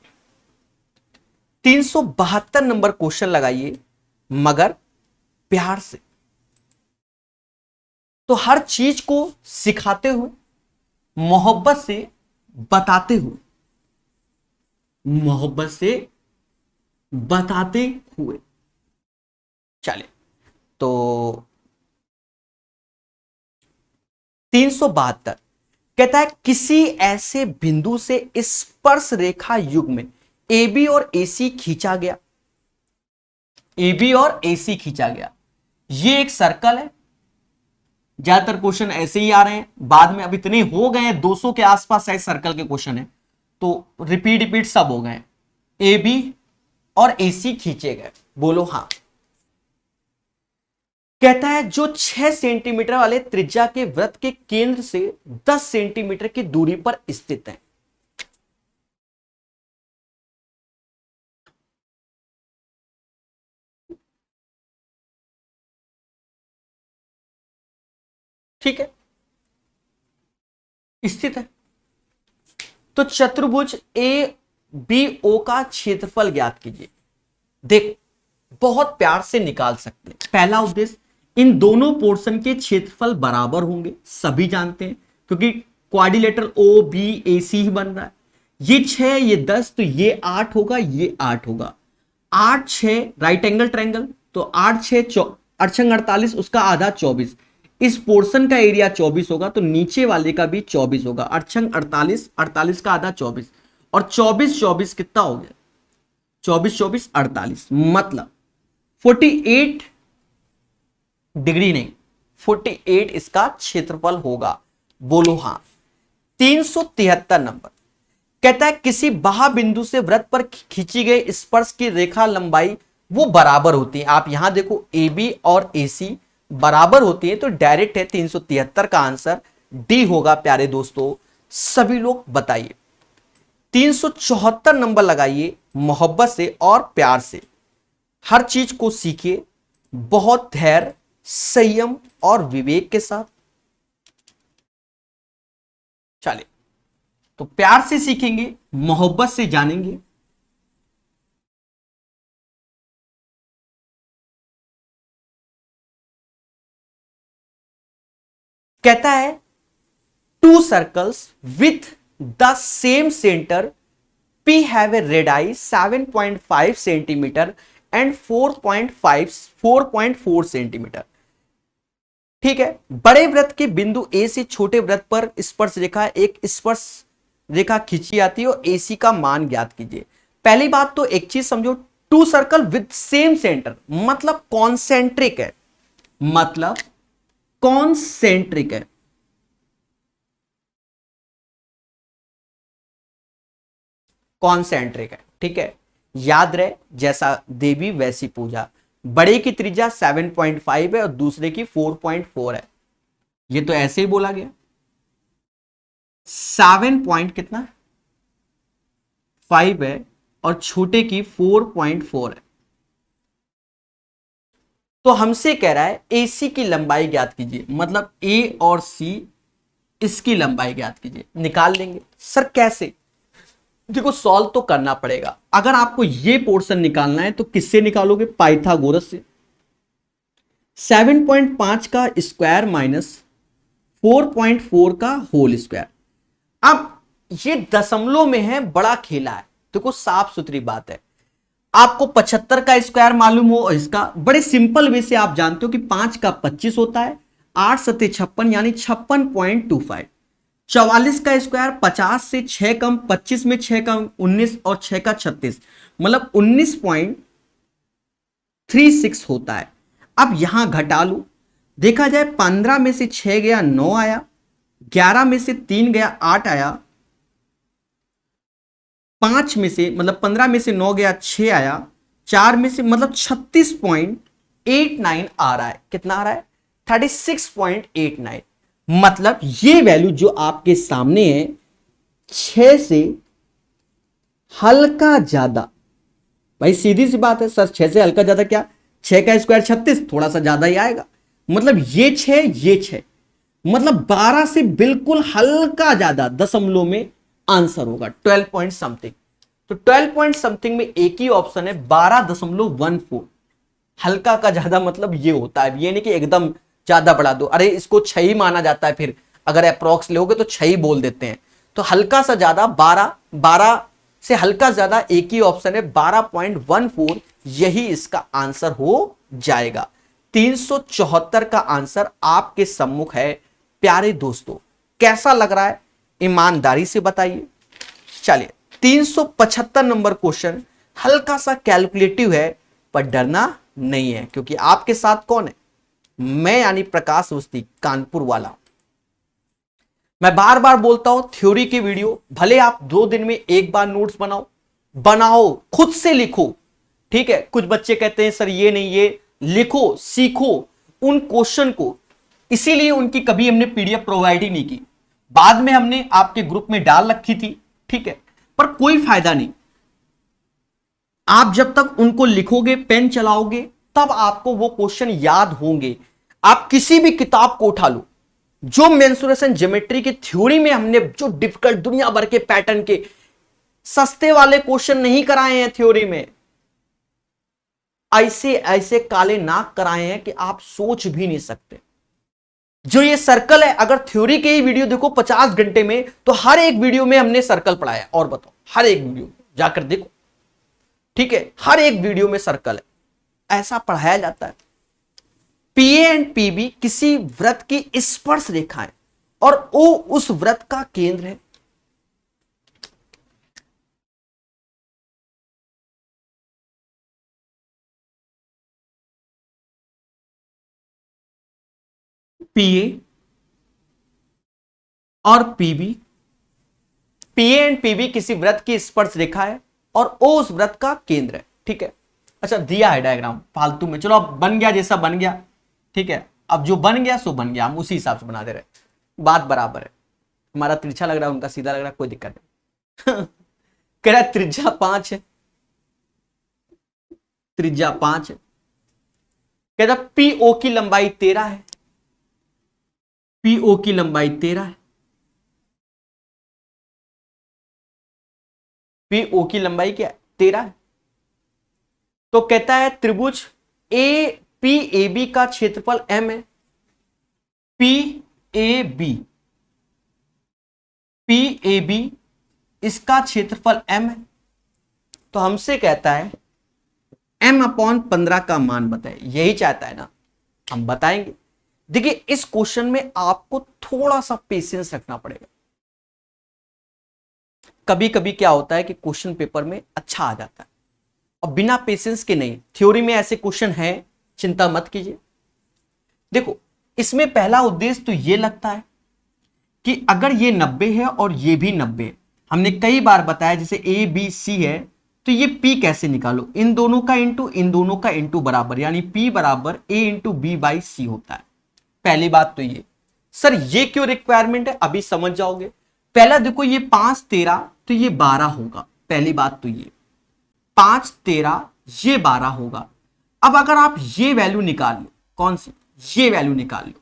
372 नंबर क्वेश्चन लगाइए मगर प्यार से, तो हर चीज को सिखाते हुए, मोहब्बत से बताते हुए, मोहब्बत से बताते हुए। चले तो 372 कहता है किसी ऐसे बिंदु से स्पर्श रेखा युग में ए बी और ए सी खींचा गया, ए बी और ए सी खींचा गया। ये एक सर्कल है, ज्यादातर क्वेश्चन ऐसे ही आ रहे हैं बाद में, अब इतने हो गए हैं 200 के आसपास शायद सर्कल के क्वेश्चन है, तो रिपीट सब हो गए। ए बी और ए सी खींचे गए, बोलो हाँ। कहता है जो 6 सेंटीमीटर वाले त्रिज्या के वृत्त के केंद्र से 10 सेंटीमीटर की दूरी पर स्थित है। ठीक है, स्थित है। तो चतुर्भुज ए बी ओ का क्षेत्रफल ज्ञात कीजिए। देख बहुत प्यार से निकाल सकते हैं। पहला उद्देश्य, इन दोनों पोर्शन के क्षेत्रफल बराबर होंगे, सभी जानते हैं क्योंकि क्वाड्रिलेटरल ओ बी ए सी ही बन रहा है। ये 6 ये 10 तो ये 8 होगा, ये 8 होगा। 8 6 राइट एंगल ट्रायंगल, तो 8 6 अड़छंग 48, उसका आधा 24। इस पोर्शन का एरिया 24 होगा तो नीचे वाले का भी 24 होगा। अड़छंग 48, 48 का आधा 24, और 24 24 कितना हो गया, 24 24 48, मतलब 48 डिग्री नहीं 48 इसका क्षेत्रफल होगा, बोलो हाँ। 373 नंबर कहता है किसी बाह्य बिंदु से वृत्त पर खींची गई स्पर्श की रेखा लंबाई वो बराबर होती है। आप यहां देखो ए बी और ए सी बराबर होती है, तो डायरेक्ट है 373 का आंसर डी होगा। प्यारे दोस्तों सभी लोग बताइए। 374 नंबर लगाइए मोहब्बत से और प्यार से, हर चीज को सीखिए बहुत धैर्य संयम और विवेक के साथ। चलिए तो प्यार से सीखेंगे, मोहब्बत से जानेंगे। कहता है to circles with the same centre P have a radii 7.5 centimetre and 4.4 centimetre. ठीक है, बड़े वृत्त के बिंदु ए से छोटे वृत्त पर स्पर्श रेखा, एक स्पर्श रेखा खींची जाती है और AC का मान ज्ञात कीजिए। पहली बात तो एक चीज समझो, two circle with same centre मतलब कॉन्सेंट्रिक है, मतलब कॉन्सेंट्रिक है। कॉन्सेंट्रिक है, ठीक है, याद रहे जैसा देवी वैसी पूजा। बड़े की त्रिज्या 7.5 है और दूसरे की 4.4 है, ये तो ऐसे ही बोला गया। 7 पॉइंट कितना 5 है और छोटे की 4.4 है। तो हमसे कह रहा है AC की लंबाई ज्ञात कीजिए, मतलब A और C इसकी लंबाई ज्ञात कीजिए। निकाल लेंगे सर कैसे, देखो सॉल्व तो करना पड़ेगा। अगर आपको ये पोर्शन निकालना है तो किससे निकालोगे, पाइथागोरस से। 7.5 का स्क्वायर माइनस 4.4 का होल स्क्वायर। अब ये दशमलव में है, बड़ा खेला है, देखो साफ सुथरी बात है। आपको 75 का स्क्वायर मालूम हो, इसका बड़े सिंपल वे से आप जानते हो कि 5 का 25 होता है, 8 सत्ते 56 यानी 56.25। 44 का स्क्वायर 50 से 6 कम, 25 में 6 कम 19 और 6 का 36, मतलब 19.36 होता है। अब यहां घटा लो, देखा जाए 15 में से 6 गया 9 आया, 11 में से 3 गया 8 आया, 5 में से मतलब 15 में से 9 गया 6 आया, 4 में से मतलब 36.89 आ रहा है। कितना आ रहा है? 36.89। मतलब ये वैल्यू जो आपके सामने है 6 से हल्का ज्यादा, भाई सीधी सी बात है सर, 6 से हल्का ज्यादा क्या? 6 का स्क्वायर 36, थोड़ा सा ज्यादा ही आएगा। मतलब ये 6 ये 6, मतलब 12 से बिल्कुल हल्का ज्यादा दशमलव में आंसर होगा 12 पॉइंट समथिंग। तो 12 पॉइंट समथिंग में एक ही ऑप्शन है 12.14। हल्का का ज्यादा मतलब ये होता है, ये नहीं कि एकदम ज्यादा बढ़ा दो, अरे इसको 6 ही माना जाता है, फिर अगर अप्रोक्स लोगे तो 6 ही बोल देते हैं। तो हल्का सा ज्यादा 12, 12 से हल्का ज्यादा एक ही ऑप्शन है 12.14, यही इसका आंसर हो जाएगा। 374 का आंसर आपके सम्मुख है प्यारे दोस्तों। कैसा लग रहा है ईमानदारी से बताइए। चलिए 375 नंबर क्वेश्चन हल्का सा कैलकुलेटिव है, पर डरना नहीं है, क्योंकि आपके साथ कौन है? मैं यानी प्रकाश अवस्थी, कानपुर वाला। मैं बार बार बोलता हूं थ्योरी की वीडियो भले आप 2 दिन में एक बार नोट्स बनाओ, खुद से लिखो, ठीक है। कुछ बच्चे कहते हैं सर ये नहीं, ये लिखो, सीखो उन क्वेश्चन को, इसीलिए उनकी कभी हमने पीडीएफ प्रोवाइड ही नहीं की, बाद में हमने आपके ग्रुप में डाल रखी थी, ठीक है। पर कोई फायदा नहीं, आप जब तक उनको लिखोगे, पेन चलाओगे, तब आपको वो क्वेश्चन याद होंगे। आप किसी भी किताब को उठा लो, जो मेंसुरेशन ज्योमेट्री की थ्योरी में हमने जो डिफिकल्ट दुनिया भर के पैटर्न के सस्ते वाले क्वेश्चन नहीं कराए हैं थ्योरी में, ऐसे ऐसे काले नाक कराए हैं कि आप सोच भी नहीं सकते। जो ये सर्कल है, अगर थ्योरी के ही वीडियो देखो 50 घंटे में, तो हर एक वीडियो में हमने सर्कल पढ़ाया। और बताओ, हर एक वीडियो जाकर देखो, ठीक है, हर एक वीडियो में सर्कल है, ऐसा पढ़ाया जाता है। पीए एंड पीबी किसी वृत्त की स्पर्श रेखा है और ओ उस वृत्त का केंद्र है। पीए और पीबी, पीए एंड पीबी किसी वृत्त की स्पर्श रेखा है और ओ उस वृत्त का केंद्र है, ठीक है। अच्छा दिया है डायग्राम फालतू में, चलो अब बन गया जैसा बन गया, ठीक है। अब जो बन गया सो बन गया, हम उसी हिसाब से बना दे रहे, बात बराबर है। हमारा तिरछा लग रहा है, उनका सीधा लग रहा है, कोई दिक्कत नहीं। कह रहा त्रिज्या 5 है, त्रिज्या 5 है। कहता पीओ की लंबाई 13 है, पीओ की लंबाई 13 है, पीओ की लंबाई क्या है? 13 है। तो कहता है त्रिभुज ए पी ए बी का क्षेत्रफल m है, P A B, P A B इसका क्षेत्रफल m है। तो हमसे कहता है m/15 का मान बताए, यही चाहता है ना, हम बताएंगे। देखिए इस क्वेश्चन में आपको थोड़ा सा पेशेंस रखना पड़ेगा। कभी कभी क्या होता है कि क्वेश्चन पेपर में अच्छा आ जाता है और बिना पेशेंस के नहीं। थ्योरी में ऐसे क्वेश्चन हैं, चिंता मत कीजिए। देखो इसमें पहला उद्देश्य तो ये लगता है कि अगर ये 90 है और ये भी 90 है, हमने कई बार बताया जैसे ए बी सी है, तो ये P कैसे निकालो, इन दोनों का इंटू इन दोनों का इंटू बराबर, यानी P बराबर A इंटू बी बाई सी होता है। पहली बात तो ये, सर ये क्यों रिक्वायरमेंट है अभी समझ जाओगे। पहला देखो ये 5 13 तो ये 12 होगा, पहली बात तो ये 5 13 ये 12 होगा। अब अगर आप ये वैल्यू निकाल लो, कौन सी, ये वैल्यू निकाल लो,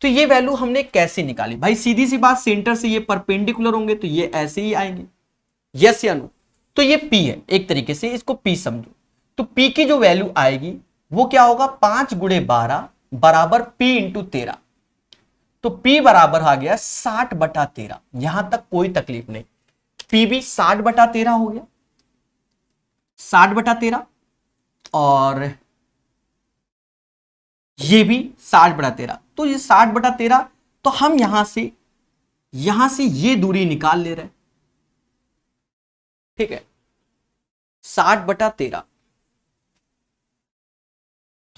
तो ये वैल्यू हमने कैसे निकाली भाई, सीधी सी बात, सेंटर से ये परपेंडिकुलर होंगे तो ये ऐसे ही आएंगे, यस या नो। तो ये P है, एक तरीके से इसको P समझो। तो P की जो वैल्यू आएगी वो क्या होगा, 5 गुणे 12 बराबर P इंटू 13। तो P बराबर आ गया 60/13, यहां तक कोई तकलीफ नहीं। P भी 60/13 हो गया, 60/13, और ये भी 60/13। तो ये 60/13, तो हम यहां से यहां से ये दूरी निकाल ले रहे हैं, ठीक है। 60/13,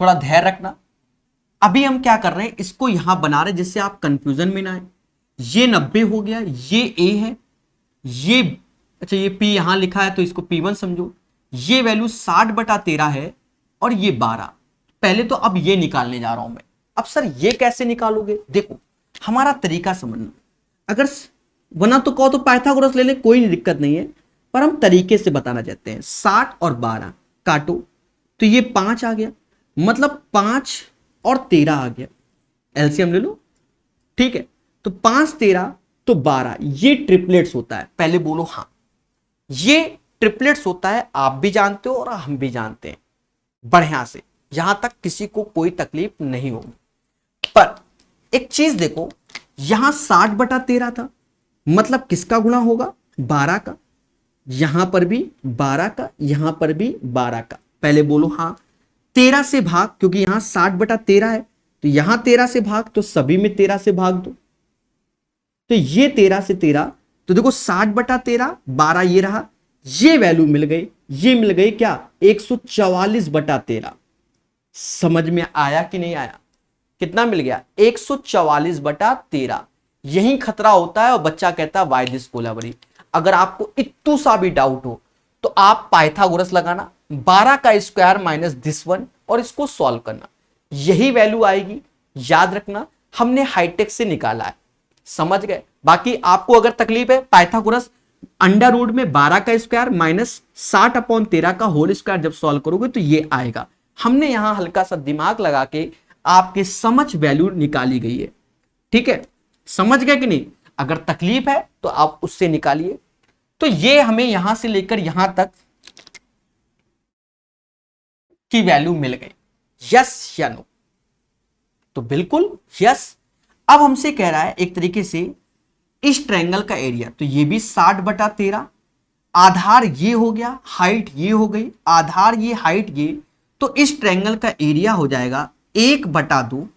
थोड़ा धैर्य रखना। अभी हम क्या कर रहे हैं, इसको यहां बना रहे हैं जिससे आप कंफ्यूजन में ना आए। ये 90 हो गया, ये ए है, ये अच्छा ये P यहां लिखा है तो इसको P1 समझो। ये वैल्यू 60/13 है और ये 12। पहले तो अब ये निकालने जा रहा हूं मैं। अब सर ये कैसे निकालोगे, देखो हमारा तरीका समझना। अगर वरना तो कहो तो पाइथागोरस ले ले, कोई नहीं दिक्कत नहीं है, पर हम तरीके से बताना चाहते हैं। 60 और 12 काटो तो ये 5 आ गया, मतलब 5 और 13 आ गया, एलसीएम ले लो, ठीक है। तो 5 13 तो 12, ये ट्रिपलेट्स होता है। पहले बोलो हाँ, ये ट्रिपलेट्स होता है, आप भी जानते हो और हम भी जानते हैं बढ़िया से, यहां तक किसी को कोई तकलीफ नहीं होगी। पर एक चीज देखो, यहां 60/13 था, मतलब किसका गुणा होगा, 12 का। यहां पर भी 12 का, यहां पर भी 12 का। पहले बोलो हाँ। 13 से भाग, क्योंकि यहां 60/13 है, तो यहां 13 से भाग, तो सभी में 13 से भाग दो। तो ये 13 से 13, तो देखो 60/13, 12 ये रहा, ये वैल्यू मिल गई। ये मिल गई क्या, 144/13। समझ में आया कि नहीं आया, कितना मिल गया, 144/13। यही खतरा होता है और बच्चा कहता है वाई दिस कोलाबरी। अगर आपको इतू सा भी डाउट हो तो आप पाइथागोरस लगाना, 12 का स्क्वायर माइनस दिस वन, और इसको सॉल्व करना, यही वैल्यू आएगी। याद रखना हमने हाईटेक से निकाला है, समझ गए। बाकी आपको अगर तकलीफ है, पाइथागोरस अंडर रूट में 12 का स्क्वायर माइनस 60/13 का होल स्क्वायर जब सॉल्व करोगे तो ये आएगा। हमने यहां हल्का सा दिमाग लगा के आपके समझ वैल्यू निकाली गई है, ठीक है। समझ गए कि नहीं, अगर तकलीफ है तो आप उससे निकालिए। तो ये हमें यहां से लेकर यहां तक की वैल्यू मिल गई, यस या नो, तो बिल्कुल यस। अब हमसे कह रहा है एक तरीके से इस ट्रायंगल का एरिया, तो ये भी 60/13, आधार ये हो गया, हाइट ये हो गई, आधार ये, हाइट ये, तो इस ट्रायंगल का एरिया हो जाएगा 1/2,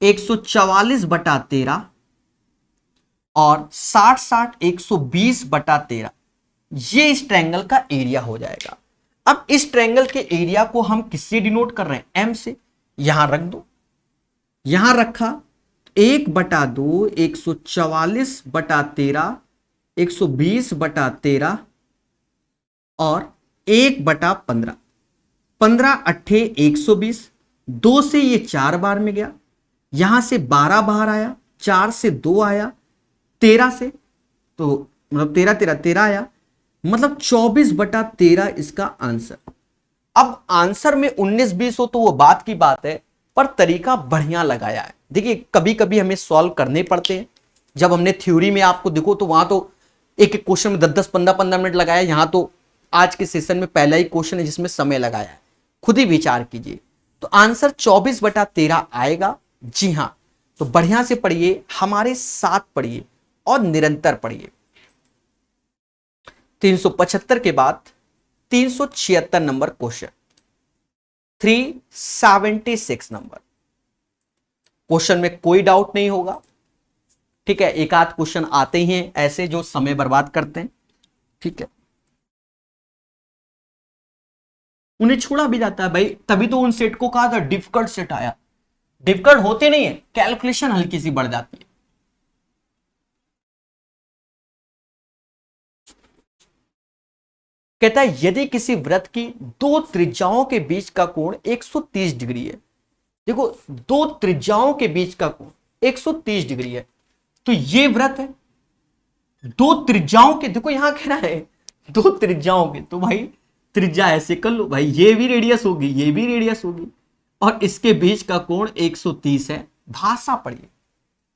144/13 और 60 120/13। ये इस ट्रायंगल का एरिया हो जाएगा। अब इस ट्रायंगल के एरिया को हम किससे डिनोट कर रहे हैं, एम से। यहां रख दो, यहां रखा, 1/2, 144/13, 120/13 और 1/15, 15 8 120, 2 से ये 4 बार में गया, यहां से 12 बाहर आया, 4 से 2 आया, 13 से, तो मतलब 13 13 13 आया, मतलब 24/13 इसका आंसर। अब आंसर में 19 20 हो तो वो बात की बात है, पर तरीका बढ़िया लगाया है। देखिए कभी कभी हमें सॉल्व करने पड़ते हैं। जब हमने थ्योरी में आपको देखो तो वहां तो एक एक क्वेश्चन में 10 10 15 15 मिनट लगाया, यहां तो आज के सेशन में पहला ही क्वेश्चन है जिसमें समय लगाया है। खुद ही विचार कीजिए, तो आंसर 24/13 आएगा। जी हां, तो बढ़िया से पढ़िए, हमारे साथ पढ़िए और निरंतर पढ़िए। 375 के बाद 376 नंबर क्वेश्चन, 376 नंबर क्वेश्चन में कोई डाउट नहीं होगा, ठीक है। एक आध क्वेश्चन आते ही हैं ऐसे जो समय बर्बाद करते हैं, ठीक है, उन्हें छोड़ा भी जाता है भाई। तभी तो उन सेट को कहा था डिफिकल्ट सेट आया। डिफिकल्ट होते नहीं है, कैलकुलेशन हल्की सी बढ़ जाती है। कहता है यदि किसी वृत्त की दो त्रिज्याओं के बीच का कोण 130 डिग्री है, देखो दो त्रिज्याओं के बीच का कोण 130 डिग्री है, तो ये वृत्त है। दो त्रिज्याओं के, देखो यहां कह रहा है दो त्रिज्याओं के, तो भाई त्रिज्या ऐसे कर लो भाई, ये भी रेडियस होगी, ये भी रेडियस होगी, और इसके बीच का कोण 130 है। भाषा पढ़िए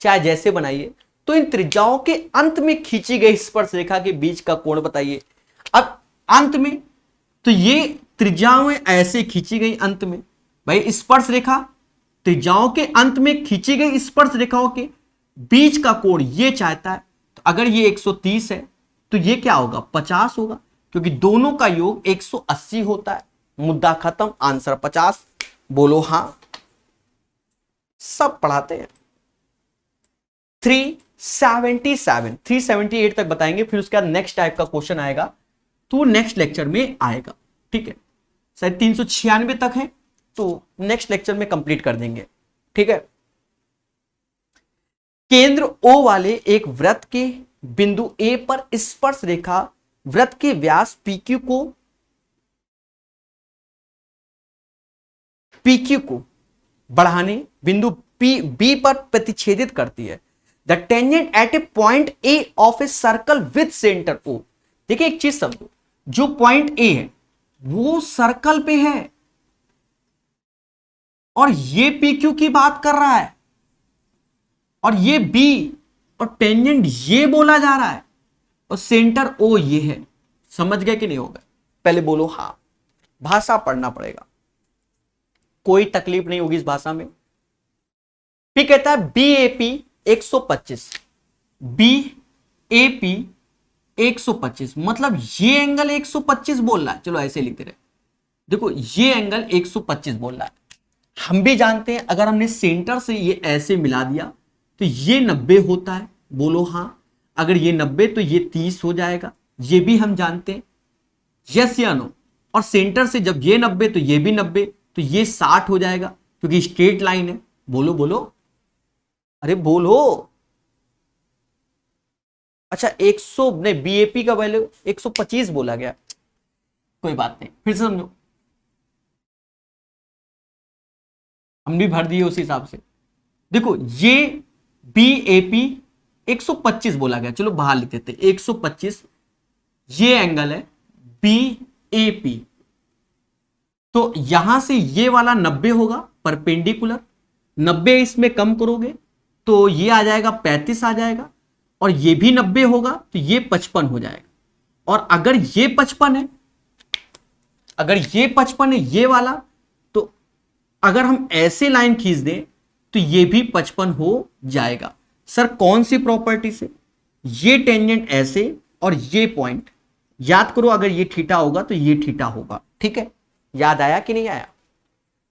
चाहे जैसे बनाइए। तो इन त्रिज्याओं के अंत में खींची गई स्पर्शरेखा के बीच का कोण बताइए। अब अंत में, तो ये त्रिज्याओं ऐसे खींची गई अंत में, भाई स्पर्श रेखा त्रिज्याओं के अंत में खींची गई स्पर्श रेखाओं के बीच का कोण ये चाहता है। तो अगर ये 130 है तो ये क्या होगा, 50 होगा, क्योंकि दोनों का योग 180 होता है। मुद्दा खत्म, आंसर 50। बोलो हां, सब पढ़ाते हैं। 377 378 तक बताएंगे, फिर उसके बाद नेक्स्ट टाइप का क्वेश्चन आएगा तो नेक्स्ट लेक्चर में आएगा। ठीक है, शायद 396 तक है तो नेक्स्ट लेक्चर में कंप्लीट कर देंगे। ठीक है, केंद्र O वाले एक वृत्त के बिंदु A पर स्पर्श रेखा वृत्त के व्यास PQ को बढ़ाने बिंदु B पर प्रतिच्छेदित करती है। The tangent at A point A of a circle with centre O। देखिए एक चीज समझो, जो पॉइंट A है वो सर्कल पे है और ये PQ की बात कर रहा है और ये B और टेंजेंट ये बोला जा रहा है और सेंटर O ये है। समझ गए कि नहीं होगा? पहले बोलो हाँ। भाषा पढ़ना पड़ेगा, कोई तकलीफ नहीं होगी इस भाषा में। फिर कहता है BAP 125, BAP 125 मतलब ये एंगल 125 बोल रहा है। चलो ऐसे लिखते रहे, देखो ये एंगल 125 बोल रहा है। हम भी जानते हैं अगर हमने सेंटर से ये ऐसे मिला दिया तो ये 90 होता है। बोलो हाँ। अगर ये 90 तो ये 30 हो जाएगा, ये भी हम जानते हैं। यस या नो? और सेंटर से जब ये 90 तो ये भी 90 तो ये 60 हो जाएगा क्योंकि स्ट्रेट लाइन है। बोलो बोलो, अरे बोलो। अच्छा 100 नहीं, बीएपी का वैल्यू 125 बोला गया, कोई बात नहीं, फिर से समझो, हम भी भर दिए उस हिसाब से। देखो ये बीएपी 125 बोला गया, चलो बाहर लिख देते 125। ये एंगल है बीएपी, तो यहां से ये वाला 90 होगा परपेंडिकुलर। 90 इसमें कम करोगे तो ये आ जाएगा 35 आ जाएगा, और ये भी 90 होगा तो ये 55 हो जाएगा। और अगर ये 55 है, अगर ये 55 है ये वाला, तो अगर हम ऐसे लाइन खींच दें तो ये भी 55 हो जाएगा। सर कौन सी प्रॉपर्टी से? ये टेंजेंट ऐसे और ये पॉइंट, याद करो अगर ये थीटा होगा तो ये थीटा होगा। ठीक है, याद आया कि नहीं आया?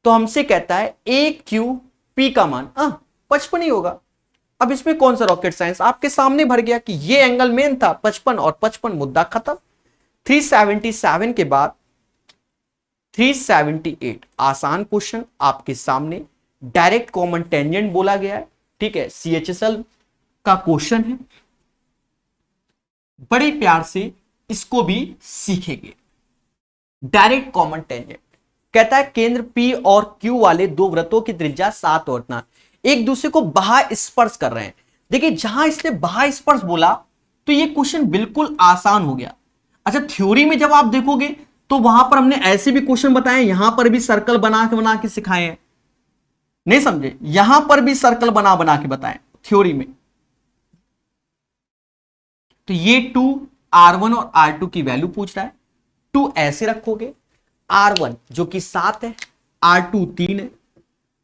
तो हमसे कहता है AQP का मान 55 ही होगा। अब इसमें कौन सा रॉकेट साइंस, आपके सामने भर गया कि ये एंगल मेन था 55 और 55, मुद्दा खत्म। 377 के बाद 378, आसान क्वेश्चन आपके सामने, डायरेक्ट कॉमन टेंजेंट बोला गया है। ठीक है, CHSL का क्वेश्चन है, बड़े प्यार से इसको भी सीखेंगे। डायरेक्ट कॉमन टेंजेंट कहता है केंद्र P और Q वाले दो वृत्तों की त्रिज्या 7 और 9 एक दूसरे को बाह्य स्पर्श कर रहे हैं। देखिए जहां इसने बाह्य स्पर्श बोला तो ये क्वेश्चन बिल्कुल आसान हो गया। अच्छा थ्योरी में जब आप देखोगे तो वहां पर हमने ऐसे भी क्वेश्चन बताए, यहां पर भी सर्कल बना के सिखाए हैं, नहीं समझे? यहां पर भी सर्कल बना के बताएं थ्योरी में। तो ये 2R1 और R2 की वैल्यू पूछ रहा है। 2 ऐसे रखोगे, R1 जो कि 7 है, R2 3 है,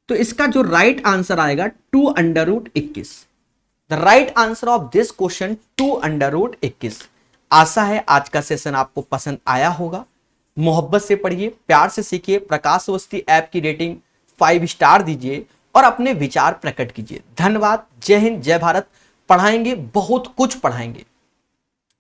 तो इसका जो राइट आंसर आएगा 2√21। The right answer of this question 2√21। आशा है आज का सेशन आपको पसंद आया होगा। मोहब्बत से पढ़िए, प्यार से सीखिए। प्रकाश अवस्थी ऐप की रेटिंग 5 स्टार दीजिए और अपने विचार प्रकट कीजिए। धन्यवाद। जय हिंद, जय भारत। पढ़ाएंगे, बहुत कुछ पढ़ाएंगे।